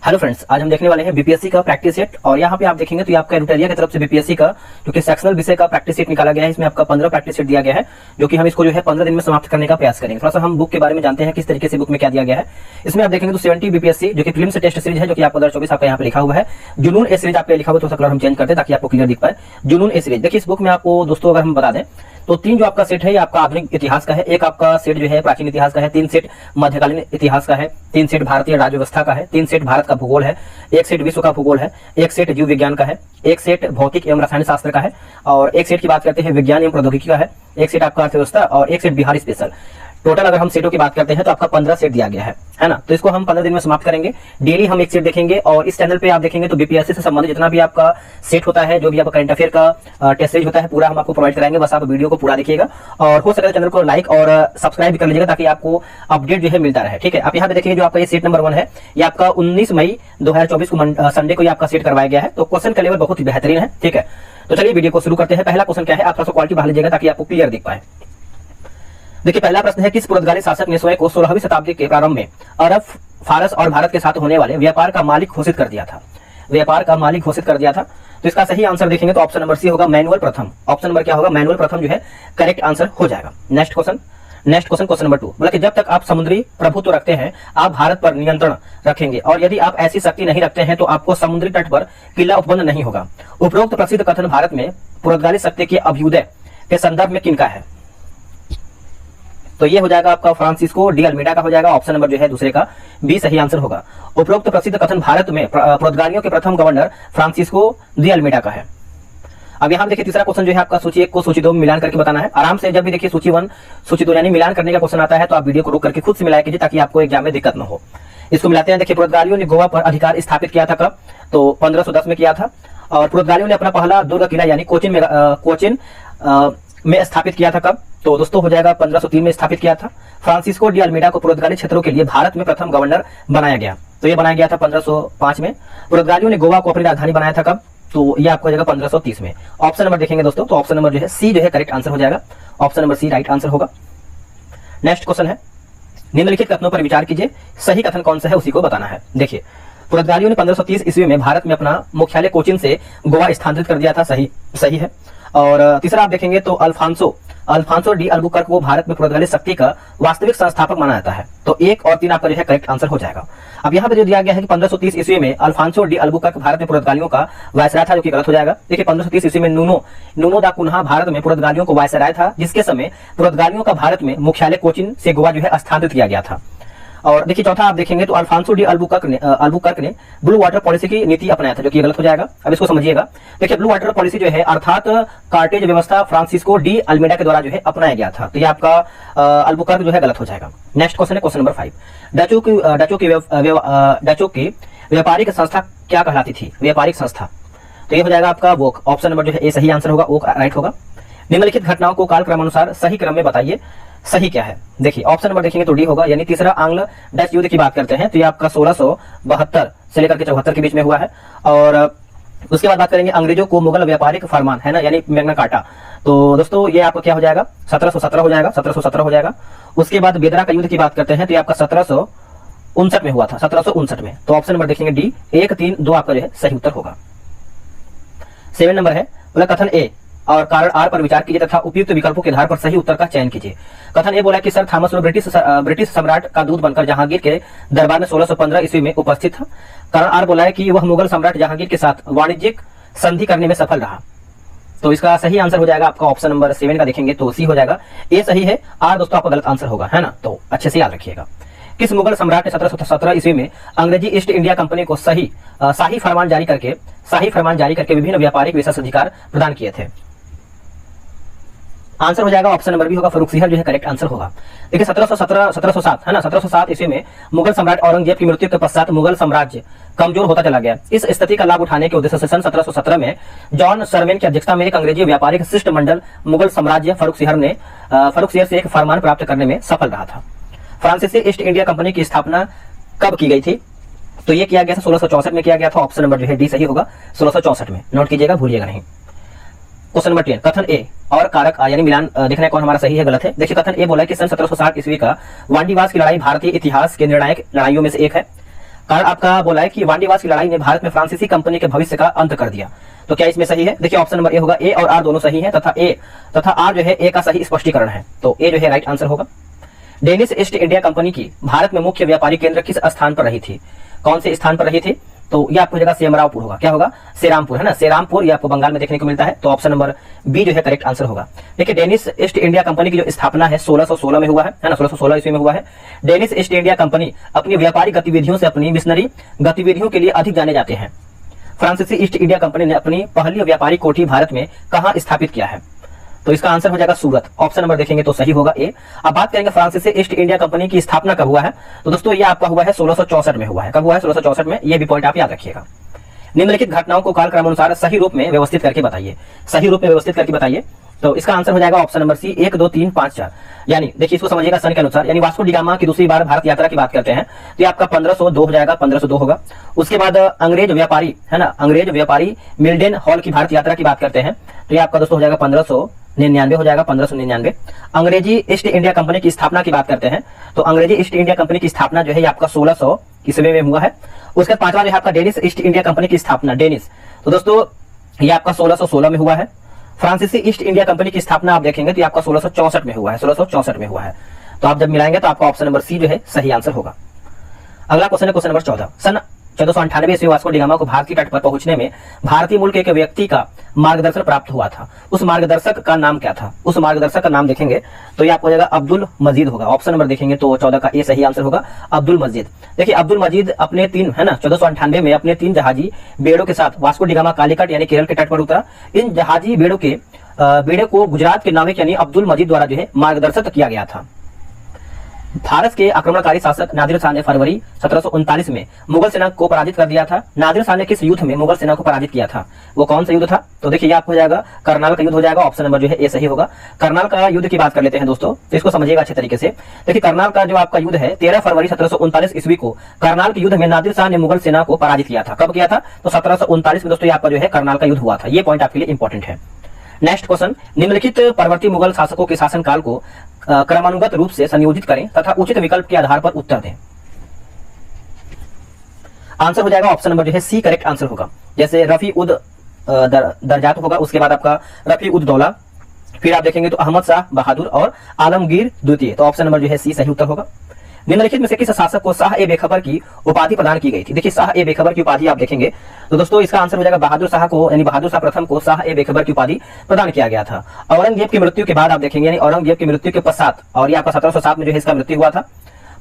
Hello friends, आज हम देखने वाले हैं बीपीएससी का प्रैक्टिस सेट। और यहाँ पे आप देखेंगे तो ये आपका एडुटेरिया की तरफ से बीपीएससी का जो कि सेक्शनल विषय का प्रैक्टिस सेट निकाला गया है। इसमें आपका 15 प्रैक्टिस सेट दिया गया है, जो कि हम इसको जो है 15 दिन में समाप्त करने का प्रयास करेंगे। थोड़ा सा हम बुक के बारे में जानते हैं, किस तरीके से बुक में क्या दिया गया है। इसमें आप देखेंगे तो 70 बीपीएससी जो कि फिल्म से टेस्ट सीरीज है, जो कि आपको 2024 आपका यहाँ पे लिखा हुआ है। जुनून ए सीरीज आपका लिखा हुआ, थोड़ा सा कलर हम चेंज करते हैं ताकि आपको क्लियर दिख पाए। जुनून ए सीरीज देखिए, इस बुक में आपको दोस्तों अगर हम बता दें तो 3 जो आपका सेट है ये आपका आधुनिक इतिहास का है, एक आपका सेट जो है प्राचीन इतिहास का है, 3 सेट मध्यकालीन इतिहास का है, 3 सेट भारतीय राज्य व्यवस्था का है, 3 सेट भारत का भूगोल है, 1 सेट विश्व का भूगोल है, 1 सेट जीव विज्ञान का है, 1 सेट भौतिक एवं रसायन शास्त्र का है, और 1 सेट की बात करते हैं विज्ञान एवं प्रौद्योगिकी का है, 1 सेट आपका अर्थव्यवस्था और 1 सेट बिहार स्पेशल। टोटल अगर हम सेटों की बात करते हैं तो आपका 15 सेट दिया गया है ना। तो इसको हम 15 दिन में समाप्त करेंगे। डेली हम 1 सेट देखेंगे और इस चैनल पे आप देखेंगे तो बीपीएससी से संबंधित जितना भी आपका सेट होता है, जो भी आपका करंट अफेयर का टेस्ट सीरीज होता है, पूरा हम आपको प्रोवाइड कराएंगे। बस आप वीडियो को पूरा देखिएगा और हो सके तो चैनल को लाइक और सब्सक्राइब कर लीजिएगा ताकि आपको अपडेट जो है मिलता रहे। ठीक है, आप यहाँ पे देखिए जो आपका ये सेट नंबर 1 है, ये आपका 19 मई 2024 को संडे को ये आपका सेट करवाया गया है। तो क्वेश्चन का लेवल बहुत ही बेहतरीन है। ठीक है, तो चलिए वीडियो को शुरू करते हैं। पहला क्वेश्चन क्या है, आप थोड़ा सा क्वालिटी बढ़ा लीजिएगा ताकि आपको क्लियर दिख पाए। देखिए, पहला प्रश्न है, किस पुर्तगाली शासक ने स्वयं को 16वीं शताब्दी के प्रारंभ में अरब, फारस और भारत के साथ होने वाले व्यापार का मालिक घोषित कर दिया था? व्यापार का मालिक घोषित कर दिया था। तो इसका सही आंसर देखेंगे तो ऑप्शन नंबर सी होगा, मैनुअल प्रथम। ऑप्शन नंबर क्या होगा, मैनुअल प्रथम जो है करेक्ट आंसर हो जाएगा। नेक्स्ट क्वेश्चन क्वेश्चन नंबर 2 बोला कि जब तक आप समुद्री प्रभुत्व रखते हैं आप भारत पर नियंत्रण रखेंगे, और यदि आप ऐसी शक्ति नहीं रखते हैं तो आपको समुद्री तट पर किला उत्पन्न नहीं होगा। उपरोक्त प्रसिद्ध कथन भारत में पुर्तगाली शक्ति के अभ्युदय के संदर्भ में किनका है? तो ये हो जाएगा आपका फ्रांसिस्को डी अल्मीडा का हो जाएगा। ऑप्शन नंबर जो है दूसरे का बी सही आंसर होगा। उपरोक्त प्रसिद्ध कथन भारत में पुर्तगालियों के प्रथम गवर्नर फ्रांसिस्को डी अल्मीडा का है। अब यहाँ देखिए तीसरा क्वेश्चन जो है आपका सूची 1 को सूची 2 में मिलान करके बताना है। आराम से जब भी देखिए सूची 1 सूची 2 यानी मिलान करने का क्वेश्चन आता है तो आप वीडियो को रोक करके खुद से मिलाया कीजिए ताकि आपको एग्जाम में दिक्कत न हो। इसको मिलाते हैं। देखिए, पुर्तगालियों ने गोवा पर अधिकार स्थापित किया था कब? तो 1510 में किया था। और पुर्तगालियों ने अपना पहला दुर्ग किला यानी कोचिन में स्थापित किया था कब? तो दोस्तों हो जाएगा 1503 में स्थापित किया था। फ्रांसिस्को डी अल्मीडा को पुर्तगाली क्षेत्रों के लिए भारत में प्रथम गवर्नर बनाया गया, तो ये बनाया गया था 1505 में। पुर्तगालियों ने गोवा को अपनी राजधानी बनाया था कब? तो ये आपको हो जाएगा 1530 में। ऑप्शन नंबर देखेंगे दोस्तों तो ऑप्शन नंबर जो है सी जो है करेक्ट आंसर हो जाएगा। Option number C right answer होगा। नेक्स्ट क्वेश्चन है, निम्नलिखित कथनों पर विचार कीजिए, सही कथन कौन सा है उसी को बताना है। देखिए, पुर्तगालियों ने 1530 ईस्वी में भारत में अपना मुख्यालय कोचिन से गोवा स्थानांतरित कर दिया था, सही है। और तीसरा आप देखेंगे तो अल्फांसो डी अल्बुकर्क को भारत में पुर्तगाली शक्ति का वास्तविक संस्थापक माना जाता है। तो 1 और 3 आपका जो है करेक्ट आंसर हो जाएगा। अब यहाँ पे जो दिया गया है कि 1530 ईस्वी में अल्फांसो डी अल्बुकर्क भारत में पुर्तगालियों का वायसराय था, जो कि गलत हो जाएगा। देखिए, 1530 ईस्वी में नूनो दा कुन्हा भारत में पुर्तगालियों को वायसराय था, जिसके समय पुर्तगालियों का भारत में मुख्यालय कोचिन से गोवा जो है स्थानांतरित किया गया था। और देखिए चौथा आप देखेंगे तो अल्फांसो डी अल्बुकर्क ने ब्लू वाटर पॉलिसी की नीति अपनाया था, जो कि गलत हो जाएगा। अब इसको समझिएगा। देखिए, ब्लू वाटर पॉलिसी जो है अर्थात कार्टेज व्यवस्था फ्रांसिस्को डी अल्मीडा के द्वारा जो है अपनाया गया था, तो ये आपका अल्बुकर्क जो है गलत हो जाएगा। नेक्स्ट क्वेश्चन है क्वेश्चन नंबर 5, डचों की व्यापारिक संस्था क्या कहलाती थी? व्यापारिक संस्था, तो ये हो जाएगा आपका वोक। ऑप्शन नंबर जो है ए सही आंसर होगा, वोक राइट होगा। निम्नलिखित घटनाओं को कालक्रमानुसार सही क्रम में बताइए, सही क्या है? देखिए, ऑप्शन नंबर देखेंगे तो डी होगा, यानी तीसरा आंग्ल डच युद्ध की बात करते हैं तो ये आपका 1672 से लेकर के 74 के बीच में हुआ है। और उसके बाद बात करेंगे अंग्रेजों को मुगल व्यापारिक फरमान है ना, यानी मैग्ना कार्टा, तो दोस्तों ये आपका क्या हो जाएगा? 1717 हो जाएगा, 1717 हो जाएगा। उसके बाद बेदरा का युद्ध की बात करते हैं तो ये आपका 1759 में हुआ था, 1759 में। तो ऑप्शन नंबर देखेंगे डी 1, 3, 2 आपका जो है सही उत्तर होगा। 7 नंबर है, बोला कथन ए और कारण आर पर विचार कीजिए तथा उपयुक्त विकल्पों के आधार पर सही उत्तर का चयन कीजिए। कथन ए बोला कि सर थॉमस ब्रिटिश सम्राट का दूत बनकर जहांगीर के दरबार में 1615 ईस्वी में उपस्थित था। कारण आर बोला है कि वह मुगल सम्राट जहांगीर के साथ वाणिज्यिक संधि करने में सफल रहा। तो इसका सही आंसर हो जाएगा आपका ऑप्शन नंबर 7 का देखेंगे तो सी हो जाएगा। ए सही है, आर दोस्तों आपका गलत आंसर होगा, है ना। तो अच्छे से याद रखिएगा। किस मुगल सम्राट ने 1717 ईस्वी में अंग्रेजी ईस्ट इंडिया कंपनी को शाही फरमान जारी करके विभिन्न व्यापारिक विशेषाधिकार प्रदान किए थे? आंसर हो जाएगा ऑप्शन नंबर बी होगा, फर्रुखसिहर जो है करेक्ट आंसर होगा। देखिए 1707 है ना, 1707 ईस्वी में मुगल सम्राट औरंगजेब की मृत्यु के पश्चात मुगल साम्राज्य कमजोर होता चला गया। इस स्थिति का लाभ उठाने के उद्देश्य से सन 1717 में जॉन सरमेन की अध्यक्षता में एक अंग्रेजी व्यापारिक शिष्टमंडल मुगल साम्राज्य फर्रुखसिहर से एक फरमान प्राप्त करने में सफल रहा था। फ्रांसीसी ईस्ट इंडिया कंपनी की स्थापना कब की गई थी? तो ये किया गया था 1664 में किया गया था। ऑप्शन नंबर जो है डी सही होगा, 1664 में। नोट कीजिएगा, भूलिएगा नहीं। क्वेश्चन नंबर 10 कथन ए और कारक यानी मिलान देखना है कौन हमारा सही है गलत है। देखिए कथन ए बोला है कि सन 1760 ईस्वी का वांडीवास की लड़ाई भारतीय इतिहास के निर्णायक लड़ाइयों में से एक है। कारण आपका बोला है कि वांडीवास की लड़ाई ने भारत में फ्रांसीसी कंपनी के भविष्य का अंत कर दिया। तो क्या इसमें सही है? देखिए ऑप्शन नंबर ए होगा, ए और आर दोनों सही है तथा ए तथा आर जो है ए का सही स्पष्टीकरण है, तो ए जो है राइट आंसर होगा। डेनिश ईस्ट इंडिया कंपनी की भारत में मुख्य व्यापारिक केंद्र किस स्थान पर रही थी? कौन से स्थान पर रही थी? तो ये आपको जगह सेमरावपुर होगा, क्या होगा? सेरामपुर, है ना, सेरामपुर, ये आपको बंगाल में देखने को मिलता है, तो ऑप्शन नंबर बी जो है करेक्ट आंसर होगा। देखिए डेनिश ईस्ट इंडिया कंपनी की जो स्थापना है 1616 में हुआ है ना, 1616 ईस्वी में हुआ है। डेनिश ईस्ट इंडिया कंपनी अपनी व्यापारिक गतिविधियों से अपनी मिशनरी गतिविधियों के लिए अधिक जाने जाते हैं। फ्रांसीसी ईस्ट इंडिया कंपनी ने अपनी पहली व्यापारिक कोठी भारत में कहां स्थापित किया है? तो इसका आंसर हो जाएगा सूरत, ऑप्शन नंबर देखेंगे तो सही होगा ए। अब बात करेंगे फ्रांसीसी ईस्ट इंडिया कंपनी की स्थापना कब हुआ है, तो दोस्तों ये आपका हुआ है 1664 में हुआ है। कब हुआ है? 1664 में, ये भी पॉइंट आप याद रखिएगा। निम्नलिखित घटनाओं को कालक्रमानुसार सही रूप में व्यवस्थित करके बताइए, सही रूप में व्यवस्थित करके बताइए। तो इसका आंसर हो जाएगा ऑप्शन नंबर सी 1 2 3 5 4। यानी देखिए इसको समझिएगा सन के अनुसार, यानी वास्को डी गामा की दूसरी बार भारत यात्रा की बात करते हैं तो ये आपका 1502 हो जाएगा, 1502 होगा। उसके बाद अंग्रेज व्यापारी, है ना, अंग्रेज व्यापारी मिल्डेन हॉल की भारत यात्रा की बात करते हैं तो ये आपका दोस्तों हो जाएगा 1599 हो जाएगा, 1599। अंग्रेजी ईस्ट इंडिया कंपनी की स्थापना की बात करते हैं तो अंग्रेजी ईस्ट इंडिया कंपनी की स्थापना जो है आपका 1600 ईस्वी में हुआ है। उसके बाद पांचवा जो है आपका डेनिश ईस्ट इंडिया कंपनी की स्थापना, डेनिश, तो दोस्तों ये आपका 1616 में हुआ है। फ्रांसीसी ईस्ट इंडिया कंपनी की स्थापना आप देखेंगे तो ये आपका 1664 में हुआ है, 1664 में हुआ है। तो आप जब मिलाएंगे तो आपका ऑप्शन नंबर सी जो है सही आंसर होगा। अगला क्वेश्चन है क्वेश्चन नंबर 14। सन 1498 ईस्वी वास्को डी गामा को भारत की तट पर पहुंचने में भारतीय मूल के एक व्यक्ति का मार्गदर्शन प्राप्त हुआ था। उस मार्गदर्शक का नाम क्या था? उस मार्गदर्शक का नाम देखेंगे तो ये आपको हो जाएगा अब्दुल मजीद होगा, ऑप्शन नंबर देखेंगे तो 14 का ए सही आंसर होगा, अब्दुल मजीद। देखिए अब्दुल मजीद अपने 3, है ना, 1498 में अपने 3 जहाजी बेड़ों के साथ वास्को डी गामा कालीकट यानी केरल के तट पर उतरा। इन जहाजी बेड़े को गुजरात के नाविक यानी अब्दुल मजीद द्वारा जो है मार्गदर्शित किया गया था। भारत के आक्रमणकारी शासक नादिर शाह ने फरवरी 1739 में मुगल सेना को पराजित कर दिया था। नादिर शाह ने किस युद्ध में मुगल सेना को पराजित किया था? वो कौन सा युद्ध था? तो देखिए ये आपको हो जाएगा करनाल का युद्ध हो जाएगा, ऑप्शन नंबर जो है ए सही होगा। करनाल का युद्ध की बात कर लेते हैं दोस्तों, तो इसको समझिएगा अच्छे तरीके से। देखिए करनाल का जो आपका युद्ध है 13 फरवरी 1739 ईस्वी को करनाल के युद्ध में नादिर शाह ने मुगल सेना को पराजित किया था। कब किया था? तो 1739 में दोस्तों ये आपका जो है करनाल का युद्ध हुआ था। ये पॉइंट आपके लिए इंपॉर्टेंट है। नेक्स्ट क्वेश्चन, निम्नलिखित परवर्ती मुगल शासकों के शासनकाल को क्रमानुगत रूप से संयोजित करें तथा उचित विकल्प के आधार पर उत्तर दें। आंसर हो जाएगा ऑप्शन नंबर जो है सी करेक्ट आंसर होगा। जैसे रफी उद दरजात होगा, उसके बाद आपका रफी उद दौला, फिर आप देखेंगे तो अहमद शाह बहादुर और आलमगीर द्वितीय, तो ऑप्शन नंबर जो है सी सही उत्तर होगा। निम्नलिखित में से किस शासक को शाह ए बेखबर की उपाधि प्रदान की गई थी? देखिए शाह ए बेखबर की उपाधि आप देखेंगे तो दोस्तों इसका आंसर हो जाएगा बहादुर शाह को, यानी बहादुर शाह प्रथम को शाह ए बेखबर की उपाधि प्रदान किया गया था। औरंगजेब की मृत्यु के बाद आप देखेंगे, यानी औरंगजेब की मृत्यु के पश्चात, और ये आपका 1707 में जो है इसका मृत्यु हुआ था,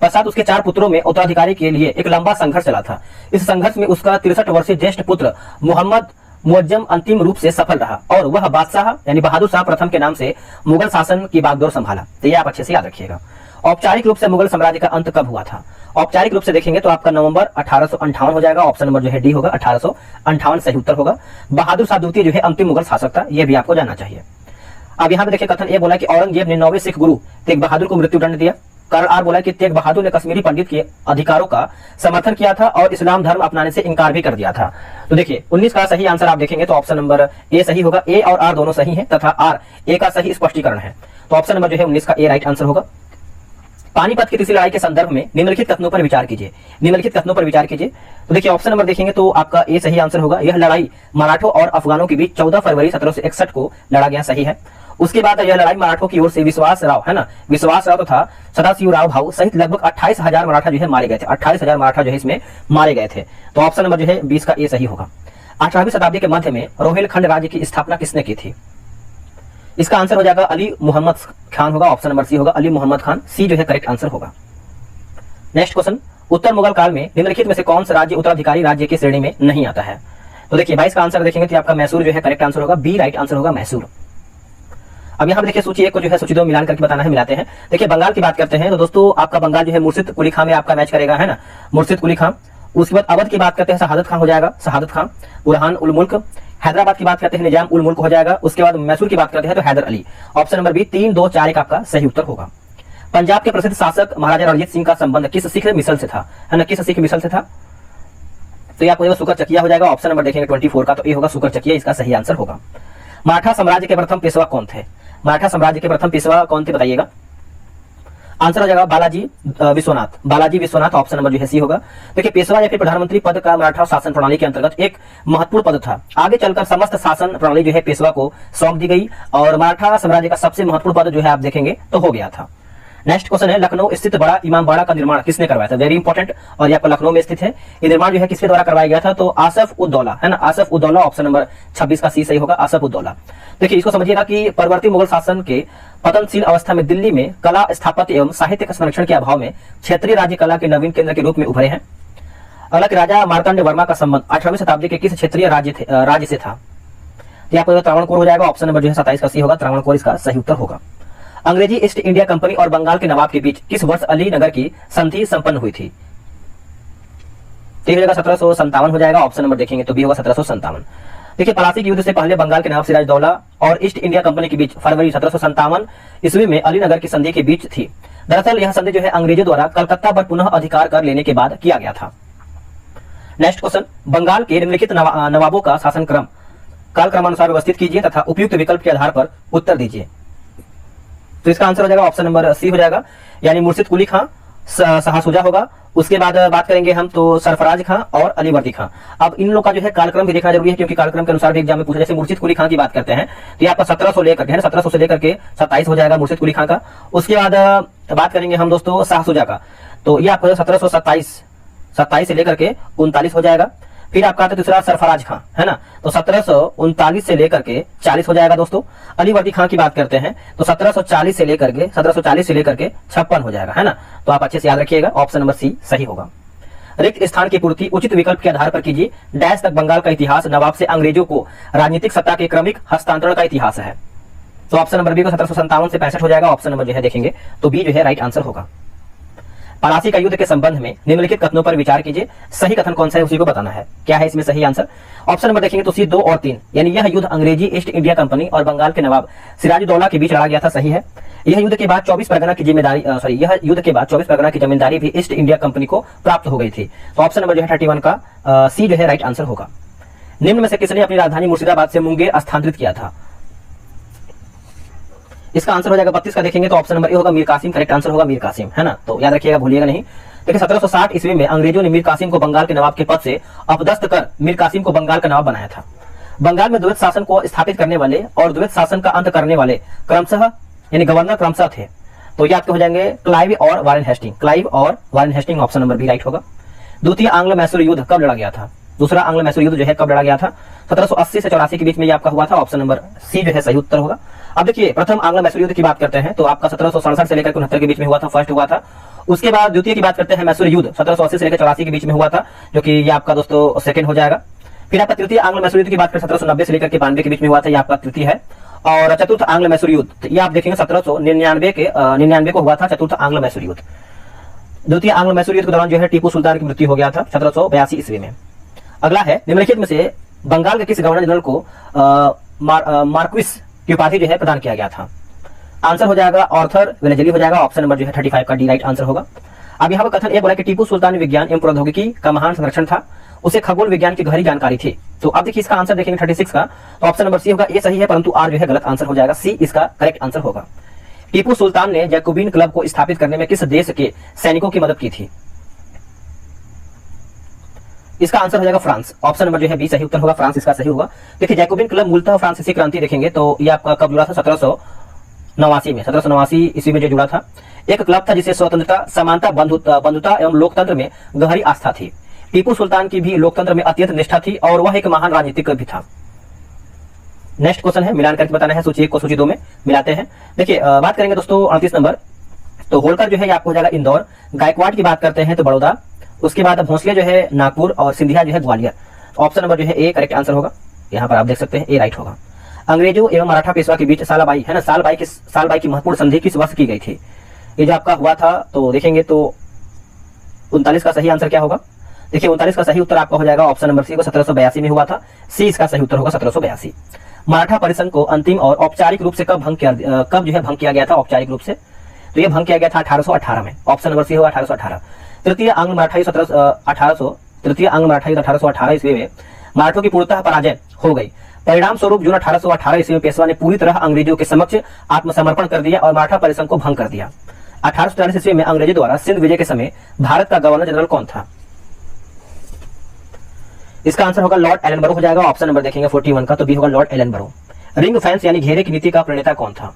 पश्चात उसके 4 पुत्रों में उत्तराधिकारी के लिए एक लंबा संघर्ष चला था। इस संघर्ष में उसका 63 वर्षीय ज्येष्ठ पुत्र मोहम्मद मुअज्जम अंतिम रूप से सफल रहा और वह बादशाह यानी बहादुर शाह प्रथम के नाम से मुगल शासन की बागडोर संभाला। तो ये आप अच्छे से याद रखिएगा। औपचारिक रूप से मुगल साम्राज्य का अंत कब हुआ था? औपचारिक रूप से देखेंगे तो आपका नवंबर 1858 हो जाएगा, ऑप्शन नंबर जो है डी होगा, 1858 सही उत्तर होगा। बहादुर शाह द्वितीय जो है अंतिम मुगल शासक था, यह भी आपको जानना चाहिए। अब यहाँ पे देखिए कथन ये बोला कि औरंगजेब ने 9वें सिख गुरु तेग बहादुर को मृत्युदंड दिया। कारण आर बोला कि तेग बहादुर ने कश्मीरी पंडित के अधिकारों का समर्थन किया था और इस्लाम धर्म अपनाने से इनकार भी कर दिया था। तो देखिए 19 का सही आंसर आप देखेंगे तो ऑप्शन नंबर ए सही होगा। ए और आर दोनों सही है तथा आर ए का सही स्पष्टीकरण है, तो ऑप्शन नंबर जो है 19 का ए राइट आंसर होगा। पानीपत की तीसरी लड़ाई के संदर्भ में निम्नलिखित कथनों पर विचार कीजिए। निम्नलिखित कथनों पर विचार कीजिए, तो देखिए ऑप्शन नंबर देखेंगे तो आपका ए सही आंसर होगा। यह लड़ाई मराठों और अफगानों के बीच 14 फरवरी 1761 को लड़ा गया, सही है। उसके बाद यह लड़ाई मराठों की ओर से विश्वास राव, है ना, विश्वास राव तथा सदाशिव राव भाऊ सहित लगभग 28,000 मराठा जो है मारे गए थे। 28,000 मराठा जो है इसमें मारे गए थे, तो ऑप्शन नंबर जो है 20 का ए सही होगा। 18वीं शताब्दी के मध्य में रोहिलखंड राज्य की स्थापना किसने की थी? इसका आंसर हो जाएगा अली मोहम्मद खान होगा, ऑप्शन नंबर सी होगा, अली मोहम्मद खान, सी जो है करेक्ट आंसर होगा। नेक्स्ट क्वेश्चन, उत्तर मुगल काल में निम्नलिखित में से कौन सा राज्य उत्तराधिकारी राज्य की श्रेणी में नहीं आता है? तो देखिए 22 का आंसर देखेंगे तो आपका मैसूर जो है करेक्ट आंसर होगा, बी राइट आंसर होगा, मैसूर। अब यहाँ पे देखिए सूची एक को जो है सूची 2 मिलान करके बताना है, मिलाते हैं। देखिए बंगाल की बात करते हैं तो दोस्तों आपका बंगाल जो है मुर्शिद कुली खां में आपका मैच करेगा, है ना, मुर्शिद कुली खां। उसके बाद अवध की बात करते हैं शहादत खां हो जाएगा, शहादत खां। बुरहान उल मुल्क। हैदराबाद की बात करते हैं निजाम उल मुल्क हो जाएगा। उसके बाद मैसूर की बात करते हैं तो Haidar Ali, option number B 3 2 4 1 आपका सही उत्तर होगा। पंजाब के प्रसिद्ध शासक महाराजा रणजीत सिंह का संबंध किस सिख मिसल से था, है ना, किस सिख मिसल से था? तो ये आपको सुकर चकिया हो जाएगा, ऑप्शन नंबर देखेंगे 24 का, तो ये होगा सुकर चकिया, इसका सही आंसर होगा। मराठा साम्राज्य के प्रथम पेशवा कौन थे? मराठा साम्राज्य के प्रथम पेशवा कौन थे बताइएगा। आंसर हो जाएगा बालाजी विश्वनाथ। बालाजी विश्वनाथ ऑप्शन नंबर जो है सी होगा। देखिए पेशवा या फिर प्रधानमंत्री पद का मराठा शासन प्रणाली के अंतर्गत एक महत्वपूर्ण पद था। आगे चलकर समस्त शासन प्रणाली जो है पेशवा को सौंप दी गई और मराठा साम्राज्य का सबसे महत्वपूर्ण पद जो है आप देखेंगे तो हो गया था। नेक्स्ट क्वेश्चन है, लखनऊ स्थित बड़ा इमामबाड़ा का निर्माण किसने करवाया था? वेरी इंपॉर्टेंट, और ये आपका लखनऊ में स्थित है। ये निर्माण जो है किसके द्वारा करवाया गया था? तो आसफ उद्दौला, है ना, आसफ उद्दौला ऑप्शन नंबर 26 का सी सही होगा, आसफ उद्दौला। देखिए इसको समझिएगा कि परवर्ती मुगल शासन के पतनशील अवस्था में दिल्ली में कला स्थापत्य एवं साहित्य के संरक्षण के अभाव में क्षेत्रीय राज्य कला के नवीन केंद्र के रूप में उभरे हैं। हालांकि राजा मार्तंड वर्मा का संबंध 18वीं शताब्दी के किस क्षेत्रीय राज्य से था? ये आपको त्रावणकोर हो जाएगा, ऑप्शन नंबर जो है 27 का सी होगा, त्रावणकोर इसका सही उत्तर होगा। अंग्रेजी ईस्ट इंडिया कंपनी और बंगाल के नवाब के बीच किस वर्ष अलीनगर की संधि संपन्न हुई थी? तो जगह 1757 हो जाएगा, ऑप्शन नंबर देखेंगे तो बी होगा 1757। देखिए पलासी के युद्ध से पहले बंगाल के नवाब सिराजदौला और ईस्ट इंडिया कंपनी के बीच फरवरी 1757 ईस्वी में अलीनगर की संधि के बीच थी। दरअसल यह संधि जो है अंग्रेजों द्वारा कलकत्ता पर पुनः अधिकार कर लेने के बाद किया गया था। नेक्स्ट क्वेश्चन, बंगाल के निम्नलिखित नवाबों का शासन क्रम कालक्रमानुसार व्यवस्थित कीजिए तथा उपयुक्त विकल्प के आधार पर उत्तर दीजिए। तो इसका आंसर हो जाएगा ऑप्शन नंबर सी हो जाएगा, यानी मुर्शिद कुली खां, शाहसुजा होगा। उसके बाद बात करेंगे हम तो सरफराज खां और अलीवर्दी खां। अब इन लोग का जो है कालक्रम भी देखना जरूरी है, क्योंकि कालक्रम के अनुसार भी एग्जाम में पूछा। जैसे मुर्शिद कुली खां की बात करते हैं तो ये आपका 1700 लेकर के 1700 से लेकर के 27 हो जाएगा मुर्शिद कुली खां का। उसके बाद बात करेंगे हम दोस्तों शाहसुजा का, तो ये आपको 1727 से लेकर के 39 हो जाएगा। फिर आपका आता है दूसरा सरफराज खां, है ना, तो 1739 से लेकर के 40 हो जाएगा दोस्तों। अलीवर्दी खां की बात करते हैं तो 1740 से लेकर के 56 हो जाएगा, है ना। तो आप अच्छे से याद रखिएगा, ऑप्शन नंबर सी सही होगा। रिक्त स्थान की पूर्ति उचित विकल्प के आधार पर कीजिए। डैश तक बंगाल का इतिहास नवाब से अंग्रेजों को राजनीतिक सत्ता के क्रमिक हस्तांतरण का इतिहास है। तो ऑप्शन नंबर बी को 1757 से 65 हो जाएगा, ऑप्शन नंबर जो है देखेंगे तो बी जो है राइट आंसर होगा। पलासी का युद्ध के संबंध में निम्नलिखित कथनों पर विचार कीजिए। सही कथन कौन सा है उसी को बताना है। क्या है इसमें सही आंसर? ऑप्शन नंबर देखेंगे तो सी 2 और 3, यानी यह युद्ध अंग्रेजी ईस्ट इंडिया कंपनी और बंगाल के नवाब सिराजुद्दौला के बीच लड़ा गया था, सही है। यह युद्ध के बाद 24 परगना की जिम्मेदारी यह युद्ध के बाद 24 परगना की जमींदारी भी ईस्ट इंडिया कंपनी को प्राप्त हो गई थी। तो ऑप्शन नंबर जो है 31 का सी जो है राइट आंसर होगा। निम्न में से किसने अपनी राजधानी मुर्शिदाबाद से मुंगेर स्थानांतरित किया था? इसका आंसर हो जाएगा 32 का देखेंगे तो ऑप्शन नंबर ए होगा, मीर कासिम करेक्ट आंसर होगा, मीर कासिम, है ना। तो याद रखिएगा, भूलिएगा नहीं। देखिए 1760 ईस्वी में अंग्रेजों ने मीर कासिम को बंगाल के नवाब के पद से अपदस्थ कर मीर कासिम को बंगाल का नवाब बनाया था। बंगाल में द्वैत शासन को स्थापित करने वाले और द्वैत शासन का अंत करने वाले क्रमशः यानी गवर्नर क्रमशः थे। तो ये आपके हो जाएंगे क्लाइव और वारेन हेस्टिंग, क्लाइव और Warren Hasting, option number B right होगा। द्वितीय आंग्ल मैसूर युद्ध कब लड़ा गया था? दूसरा आंग्ल मैसूर युद्ध जो है कब लड़ा गया था? 1780 से 84 के बीच में ये आपका हुआ था, ऑप्शन नंबर सी जो है सही उत्तर होगा। अब देखिए प्रथम आंग्ल मैसूर युद्ध की बात करते हैं तो आपका 1767 से लेकर 69 के बीच में हुआ था, फर्स्ट हुआ था। उसके बाद द्वितीय की बात करते हैं मैसूर युद्ध 1780 से लेकर 84 के बीच में हुआ था, जो कि ये आपका दोस्तों सेकंड हो जाएगा। फिर आपका तृतीय आंग्ल मैसूर युद्ध की बात करें 1790 से लेकर के 92 के बीच में हुआ था, ये आपका तृतीय है। और चतुर्थ आंग्ल मैसूर युद्ध ये आप देखेंगे 1799 को हुआ था, चतुर्थ आंग्ल मैसूर युद्ध। द्वितीय आंग्ल मैसूर युद्ध के दौरान जो है टीपू सुल्तान की मृत्यु हो गया था 1782 ईस्वी में। अगला है निम्नलिखित में से बंगाल के किस गवर्नर जनरल को मार्क्विस की उपाधि जो है प्रदान किया गया था? आंसर हो जाएगा ऑर्थर वेलेजली हो जाएगा, ऑप्शन नंबर जो है 35 का डी राइट आंसर होगा। अब यहाँ पर कथन ये बोला कि टीपू सुल्तान विज्ञान एवं प्रौद्योगिकी का महान संरक्षण था, उसे खगोल विज्ञान की गहरी जानकारी थी। तो अब देखिए इसका आंसर देखेंगे 36 का, तो ऑप्शन नंबर सी होगा, ये सही है परंतु आर जो है गलत आंसर हो जाएगा, सी इसका करेक्ट आंसर होगा। टीपू सुल्तान ने जैकोबिन क्लब को स्थापित करने में किस देश के सैनिकों की मदद की थी? इसका आंसर हो जाएगा फ्रांस, ऑप्शन नंबर जो है बी सही उत्तर होगा, फ्रांस इसका सही होगा। देखिए जैकोबिन क्लब मूलतः फ्रांसीसी क्रांति देखेंगे तो ये आपका कब जुड़ा था? 1789 ईस्वी में जो जुड़ा था। एक क्लब था जिसे स्वतंत्रता, समानता, बंधुता एवं लोकतंत्र में गहरी आस्था थी। टीपू सुल्तान की भी लोकतंत्र में अत्यंत निष्ठा थी और वह एक महान राजनीतिक भी था। नेक्स्ट क्वेश्चन है, मिलान करके बताना है, सूची 1 को सूची 2 में मिलाते हैं। देखिए बात करेंगे दोस्तों 38 नंबर, तो होलकर जो है आपको हो जाएगा इंदौर, गायकवाड़ की बात करते हैं तो बड़ौदा, उसके बाद भोंसले जो है नागपुर और सिंधिया जो है ग्वालियर। ऑप्शन नंबर जो है ए करेक्ट आंसर होगा, यहाँ पर आप देख सकते हैं ए राइट होगा। अंग्रेजों एवं मराठा पेशवा के बीच सालबाई है ना, सालबाई की महत्वपूर्ण संधि किस वर्ष की गई थी? ये जो आपका हुआ था तो देखेंगे तो 39 का सही आंसर क्या होगा? देखिए 39 का सही उत्तर आपका हो जाएगा ऑप्शन नंबर सी को 1782 में हुआ था, सी इसका सही उत्तर होगा 1782। मराठा परिसंघ को अंतिम और औपचारिक रूप से कब जो है भंग किया गया था औपचारिक रूप से? तो ये भंग किया गया था 1818 में, ऑप्शन नंबर सी होगा 1818। तृतीय आंग्ल मराठा युद्ध 1818 ईस्वी में मराठों की पूर्णतः पराजय हो गई। परिणाम स्वरूप जून 1818 ईस्वी में पेशवा ने पूरी तरह अंग्रेजों के समक्ष आत्मसमर्पण कर दिया और मराठा परिसंघ को भंग कर दिया। 1843 ईस्वी में अंग्रेजों द्वारा सिंध विजय के समय भारत का गवर्नर जनरल कौन था? इसका आंसर होगा लॉर्ड एलनबरो हो जाएगा। ऑप्शन नंबर देखेंगे 41 का, तो बी होगा लॉर्ड एलनबरो। रिंग फेंस यानी घेरे की नीति का प्रणेता कौन था?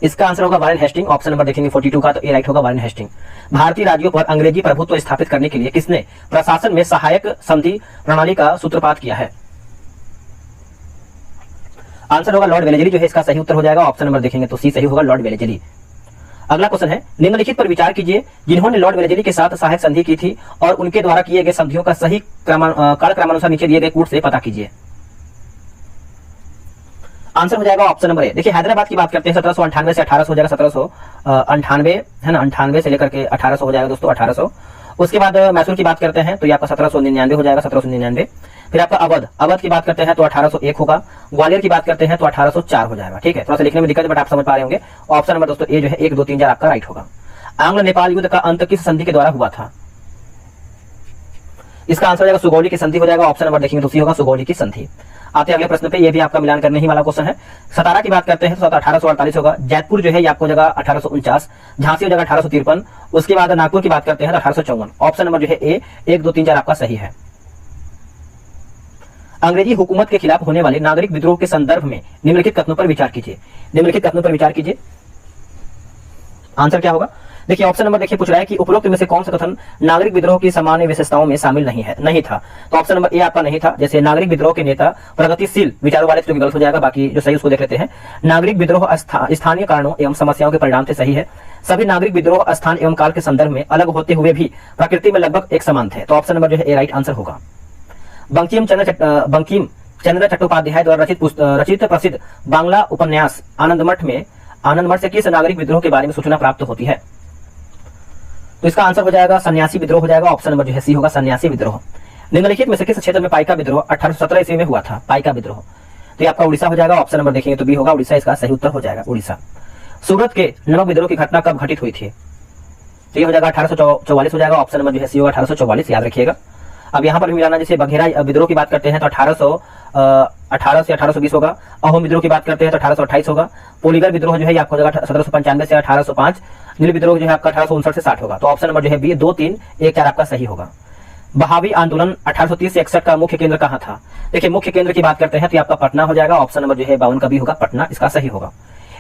इसका आंसर होगा वारेन हेस्टिंग। ऑप्शन नंबर देखेंगे 42 का, तो ए राइट होगा वारेन हेस्टिंग। भारतीय राज्यों पर अंग्रेजी प्रभुत्व स्थापित करने के लिए किसने प्रशासन में सहायक संधि प्रणाली का सूत्रपात किया है? आंसर होगा लॉर्ड वेलेजली जो है इसका सही उत्तर हो जाएगा। ऑप्शन नंबर देखेंगे तो सी सही होगा, लॉर्ड वेलेजली। अगला क्वेश्चन है, निम्नलिखित पर विचार कीजिए जिन्होंने लॉर्ड वेलेजली के साथ सहायक संधि की थी और उनके द्वारा किए गए संधियों का सही कालक्रमानुसार नीचे दिए गए कूट से पता कीजिए। आंसर हो जाएगा ऑप्शन नंबर ए। देखिए हैदराबाद की बात करते हैं 1798 से 1800 हो जाएगा, 1798 है ना, 98 से लेकर के 1800 हो जाएगा दोस्तों, 1800। उसके बाद मैसूर की बात करते हैं तो ये आपका 1799 हो जाएगा, 1799। फिर आपका अवध की बात करते हैं तो 1801 होगा। ग्वालियर की बात करते हैं तो 1804 हो जाएगा। ठीक है, थोड़ा सा लिखने में दिक्कत है बट आप समझ पा रहे होंगे। ऑप्शन नंबर दोस्तों ए जो है 1 2 3 4 आपका राइट होगा। आंग्ल नेपाल युद्ध का अंत किस संधि के द्वारा हुआ था? इसका आंसर हो जाएगा सुगौली की संधि हो जाएगा। ऑप्शन नंबर देखेंगे तो सी होगा, सुगौली की संधि। आते अगले प्रश्न पे, ये भी आपका मिलान करने ही वाला क्वेश्चन है। सतारा की बात करते हैं तो 1848 होगा। जैतपुर जो है ये आपको जगह 1849, झांसी हो जाएगा 1853। उसके बाद नागपुर की बात करते हैं तो 1854। ऑप्शन नंबर जो है ए 1 2 3 4 आपका सही है। अंग्रेजी हुकूमत के खिलाफ होने वाले नागरिक विद्रोह के संदर्भ में निम्नलिखित कथनों पर विचार कीजिए। निम्नलिखित कथनों पर विचार कीजिए, आंसर क्या होगा? देखिए ऑप्शन नंबर देखिए पूछ रहा है कि उपरोक्त में से कौन सा कथन नागरिक विद्रोह की सामान्य विशेषताओं में शामिल नहीं था। तो ऑप्शन नंबर ए आपका नहीं था। जैसे नागरिक विद्रोह के नेता प्रगतिशील विचारों वाले थे, जो गलत हो जाएगा, बाकी जो सही उसको देख लेते हैं। नागरिक विद्रोह स्थानीय कारणों एवं समस्याओं के परिणाम से सही है। सभी नागरिक विद्रोह स्थान एवं काल के संदर्भ में अलग होते हुए भी प्रकृति में लगभग एक समान थे। तो ऑप्शन नंबर जो है ए राइट आंसर होगा। बंकिम चंद्र चट्टोपाध्याय द्वारा रचित प्रसिद्ध बांग्ला उपन्यास आनंदमठ से किस नागरिक विद्रोह के बारे में सूचना प्राप्त होती है? तो इसका आंसर हो जाएगा सन्यासी विद्रोह हो जाएगा। ऑप्शन नंबर जो है सी होगा, सन्यासी विद्रोह। निम्नलिखित में से किस क्षेत्र में पाइका विद्रोह 1817 ईस्वी में हुआ था? पाइका विद्रोह तो ये आपका उड़ीसा हो जाएगा। ऑप्शन नंबर देखेंगे तो बी होगा, उड़ीसा इसका सही उत्तर हो जाएगा, उड़ीसा। सूरत के नमक विद्रोह की घटना कब घटित हुई थी? तो ये हो जाएगा 1844 हो जाएगा। ऑप्शन नंबर जो है सी होगा 1844, याद रखिएगा। अब यहाँ पर भी मिलाना, जैसे बघेरा विद्रोह की बात करते हैं तो 1818 से 1820 होगा। अहोम विद्रोह की बात करते हैं तो 1828 होगा। पोलीगर विद्रोह जो है आपको 1795 से 1805। नील विद्रोह जो है आपका 1859 से 60 होगा। तो ऑप्शन नंबर जो है बी 2 3 1 4 आपका सही होगा। बहावी आंदोलन 1830 से 61 का मुख्य केंद्र कहाँ था? देखिए मुख्य केंद्र की बात करते हैं तो आपका पटना हो जाएगा। ऑप्शन नंबर जो है 52 का भी होगा, पटना इसका सही होगा।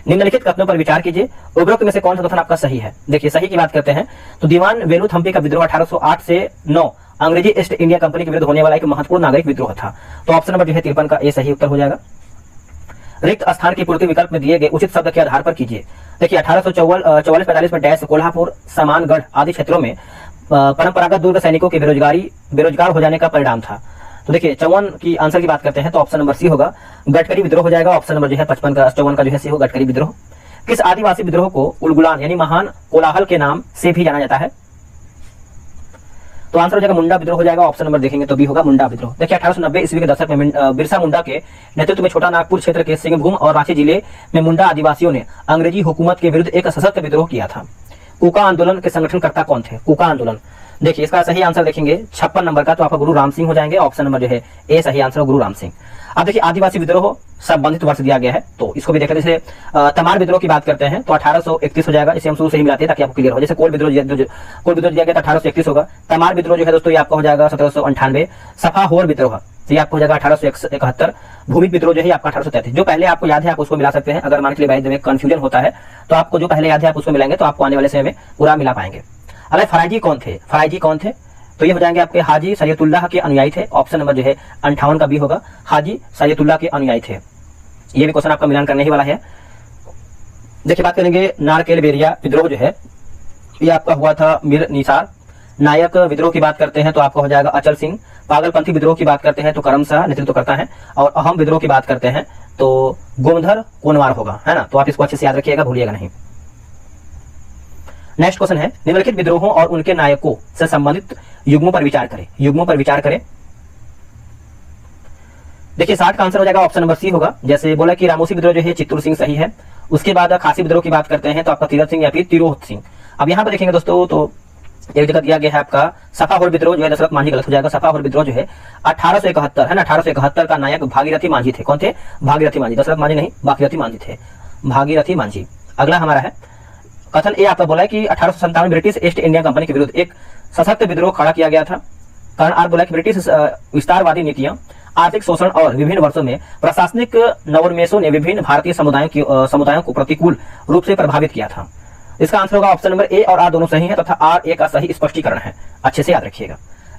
निम्नलिखित कथनों पर विचार कीजिए, उपरोक्त में से कौन सा कथन आपका सही है? देखिए सही की बात करते हैं तो दीवान वेलुथ हम्पी का विद्रोह 1808 से 9 अंग्रेजी ईस्ट इंडिया कंपनी के विरुद्ध होने वाला एक महत्वपूर्ण नागरिक विद्रोह था। तो ऑप्शन नंबर जो है 53 का ए सही उत्तर हो जाएगा। रिक्त स्थान की पूर्ति विकल्प में दिए गए उचित शब्द के आधार पर कीजिए। देखिए 1844-45 में डैश कोल्हापुर, समानगढ़ आदि क्षेत्रों में परंपरागत दुर्ग सैनिकों के बेरोजगार हो जाने का परिणाम था। तो देखिए 54 की आंसर की बात करते हैं तो ऑप्शन नंबर सी होगा, गडकरी विद्रोह हो जाएगा। ऑप्शन नंबर जो है 54 का जो है सी होगा, गडकरी विद्रोह। किस आदिवासी विद्रोह को उलगुलान यानी महान कोलाहल के नाम से भी जाना जाता है? तो आंसर हो जाएगा मुंडा विद्रोह हो जाएगा। ऑप्शन नंबर देखेंगे तो भी होगा, मुंडा विद्रोह। देखिए 1890 ईस्वी के दशक में बिरसा मुंडा के नेतृत्व में छोटा नागपुर क्षेत्र के सिंहभूम और रांची जिले में मुंडा आदिवासियों ने अंग्रेजी हुकूमत के विरुद्ध एक सशक्त विद्रोह किया था। कूका आंदोलन के संगठनकर्ता कौन थे? कूका आंदोलन, देखिए इसका सही आंसर देखेंगे 56 नंबर का, तो आपका गुरु राम सिंह हो जाएंगे। ऑप्शन नंबर जो है ए सही आंसर गुरु राम सिंह। अब देखिए आदिवासी विद्रोह संबंधित वर्ष दिया गया है तो इसको भी देख लेते हैं। जैसे तमार विद्रोह की बात करते हैं तो 1831 हो जाएगा। इसे हम शुरू से ही मिलाते हैं ताकि आपको क्लियर हो। जैसे कोल विद्रोह दिया गया तो 1831 होगा। तमार विद्रोह जो है दोस्तों ये आपका हो जाएगा 1798। सफाहोर विद्रोह तो ये आपको हो जाएगा 1871। भूमि विद्रोह जो है आपका 1833। जो पहले आपको याद है आप उसको मिला सकते हैं। अगर मान के लिए में कंफ्यूजन होता है तो आपको जो पहले याद है आप उसको मिलाएंगे तो आपको आने वाले समय में पूरा मिला पाएंगे। अरे फराइजी कौन थे? फराइजी कौन थे? तो ये हो जाएंगे आपके हाजी सैयदुल्लाह के अनुयायी थे। ऑप्शन नंबर जो है 58 का भी होगा, हाजी सैयदुल्लाह के अनुयायी थे। ये भी क्वेश्चन आपका मिलान करने ही वाला है। देखिए बात करेंगे नारकेल बेरिया विद्रोह जो है ये आपका हुआ था मीर निसार। नायक विद्रोह की बात करते हैं तो आपका हो जाएगा अचल सिंह। पागलपंथी विद्रोह की बात करते हैं तो करम शाह नेतृत्व करता है। और अहम विद्रोह की बात करते हैं तो गोमधर कोनवार होगा, है ना। तो आप इसको अच्छे से याद रखिएगा, भूलिएगा नहीं। नेक्स्ट क्वेश्चन है, निम्नलिखित विद्रोहों और उनके नायकों से संबंधित युग्मों पर विचार करें। युग्मों पर विचार करें। देखिए 60 का आंसर हो जाएगा ऑप्शन नंबर सी होगा। जैसे बोला कि रामोसी विद्रोह जो है चित्तूर सिंह सही है। उसके बाद खासी विद्रोह की बात करते हैं तो आपका तीरथ सिंह या फिर तिरोहित सिंह। अब यहाँ पर देखेंगे दोस्तों तो एक जगह दिया गया है आपका सफाहोर विद्रोह जो है दशरथ मांझी, गलत हो जाएगा। सफाहोर विद्रोह जो है 1871 है ना। 1871 का नायक भागीरथी मांझी थे। कौन थे? भागीरथी मांझी, दशरथ मांझी नहीं, भागीरथी मांझी थे, भागीरथी मांझी। अगला हमारा है कथन ए आपका बोला है कि 1857 ब्रिटिश ईस्ट इंडिया कंपनी के विरुद्ध एक सशक्त विद्रोह खड़ा किया गया था। कारण आर बोला कि ब्रिटिश विस्तारवादी नीतियां, आर्थिक शोषण और विभिन्न वर्षों में प्रशासनिक नवोन्मेषों ने विभिन्न भारतीय समुदायों को प्रतिकूल रूप से प्रभावित किया था। इसका आंसर होगा ऑप्शन नंबर ए और आर दोनों सही है तथा आर ए का सही स्पष्टीकरण है। अच्छे से याद रखिएगा।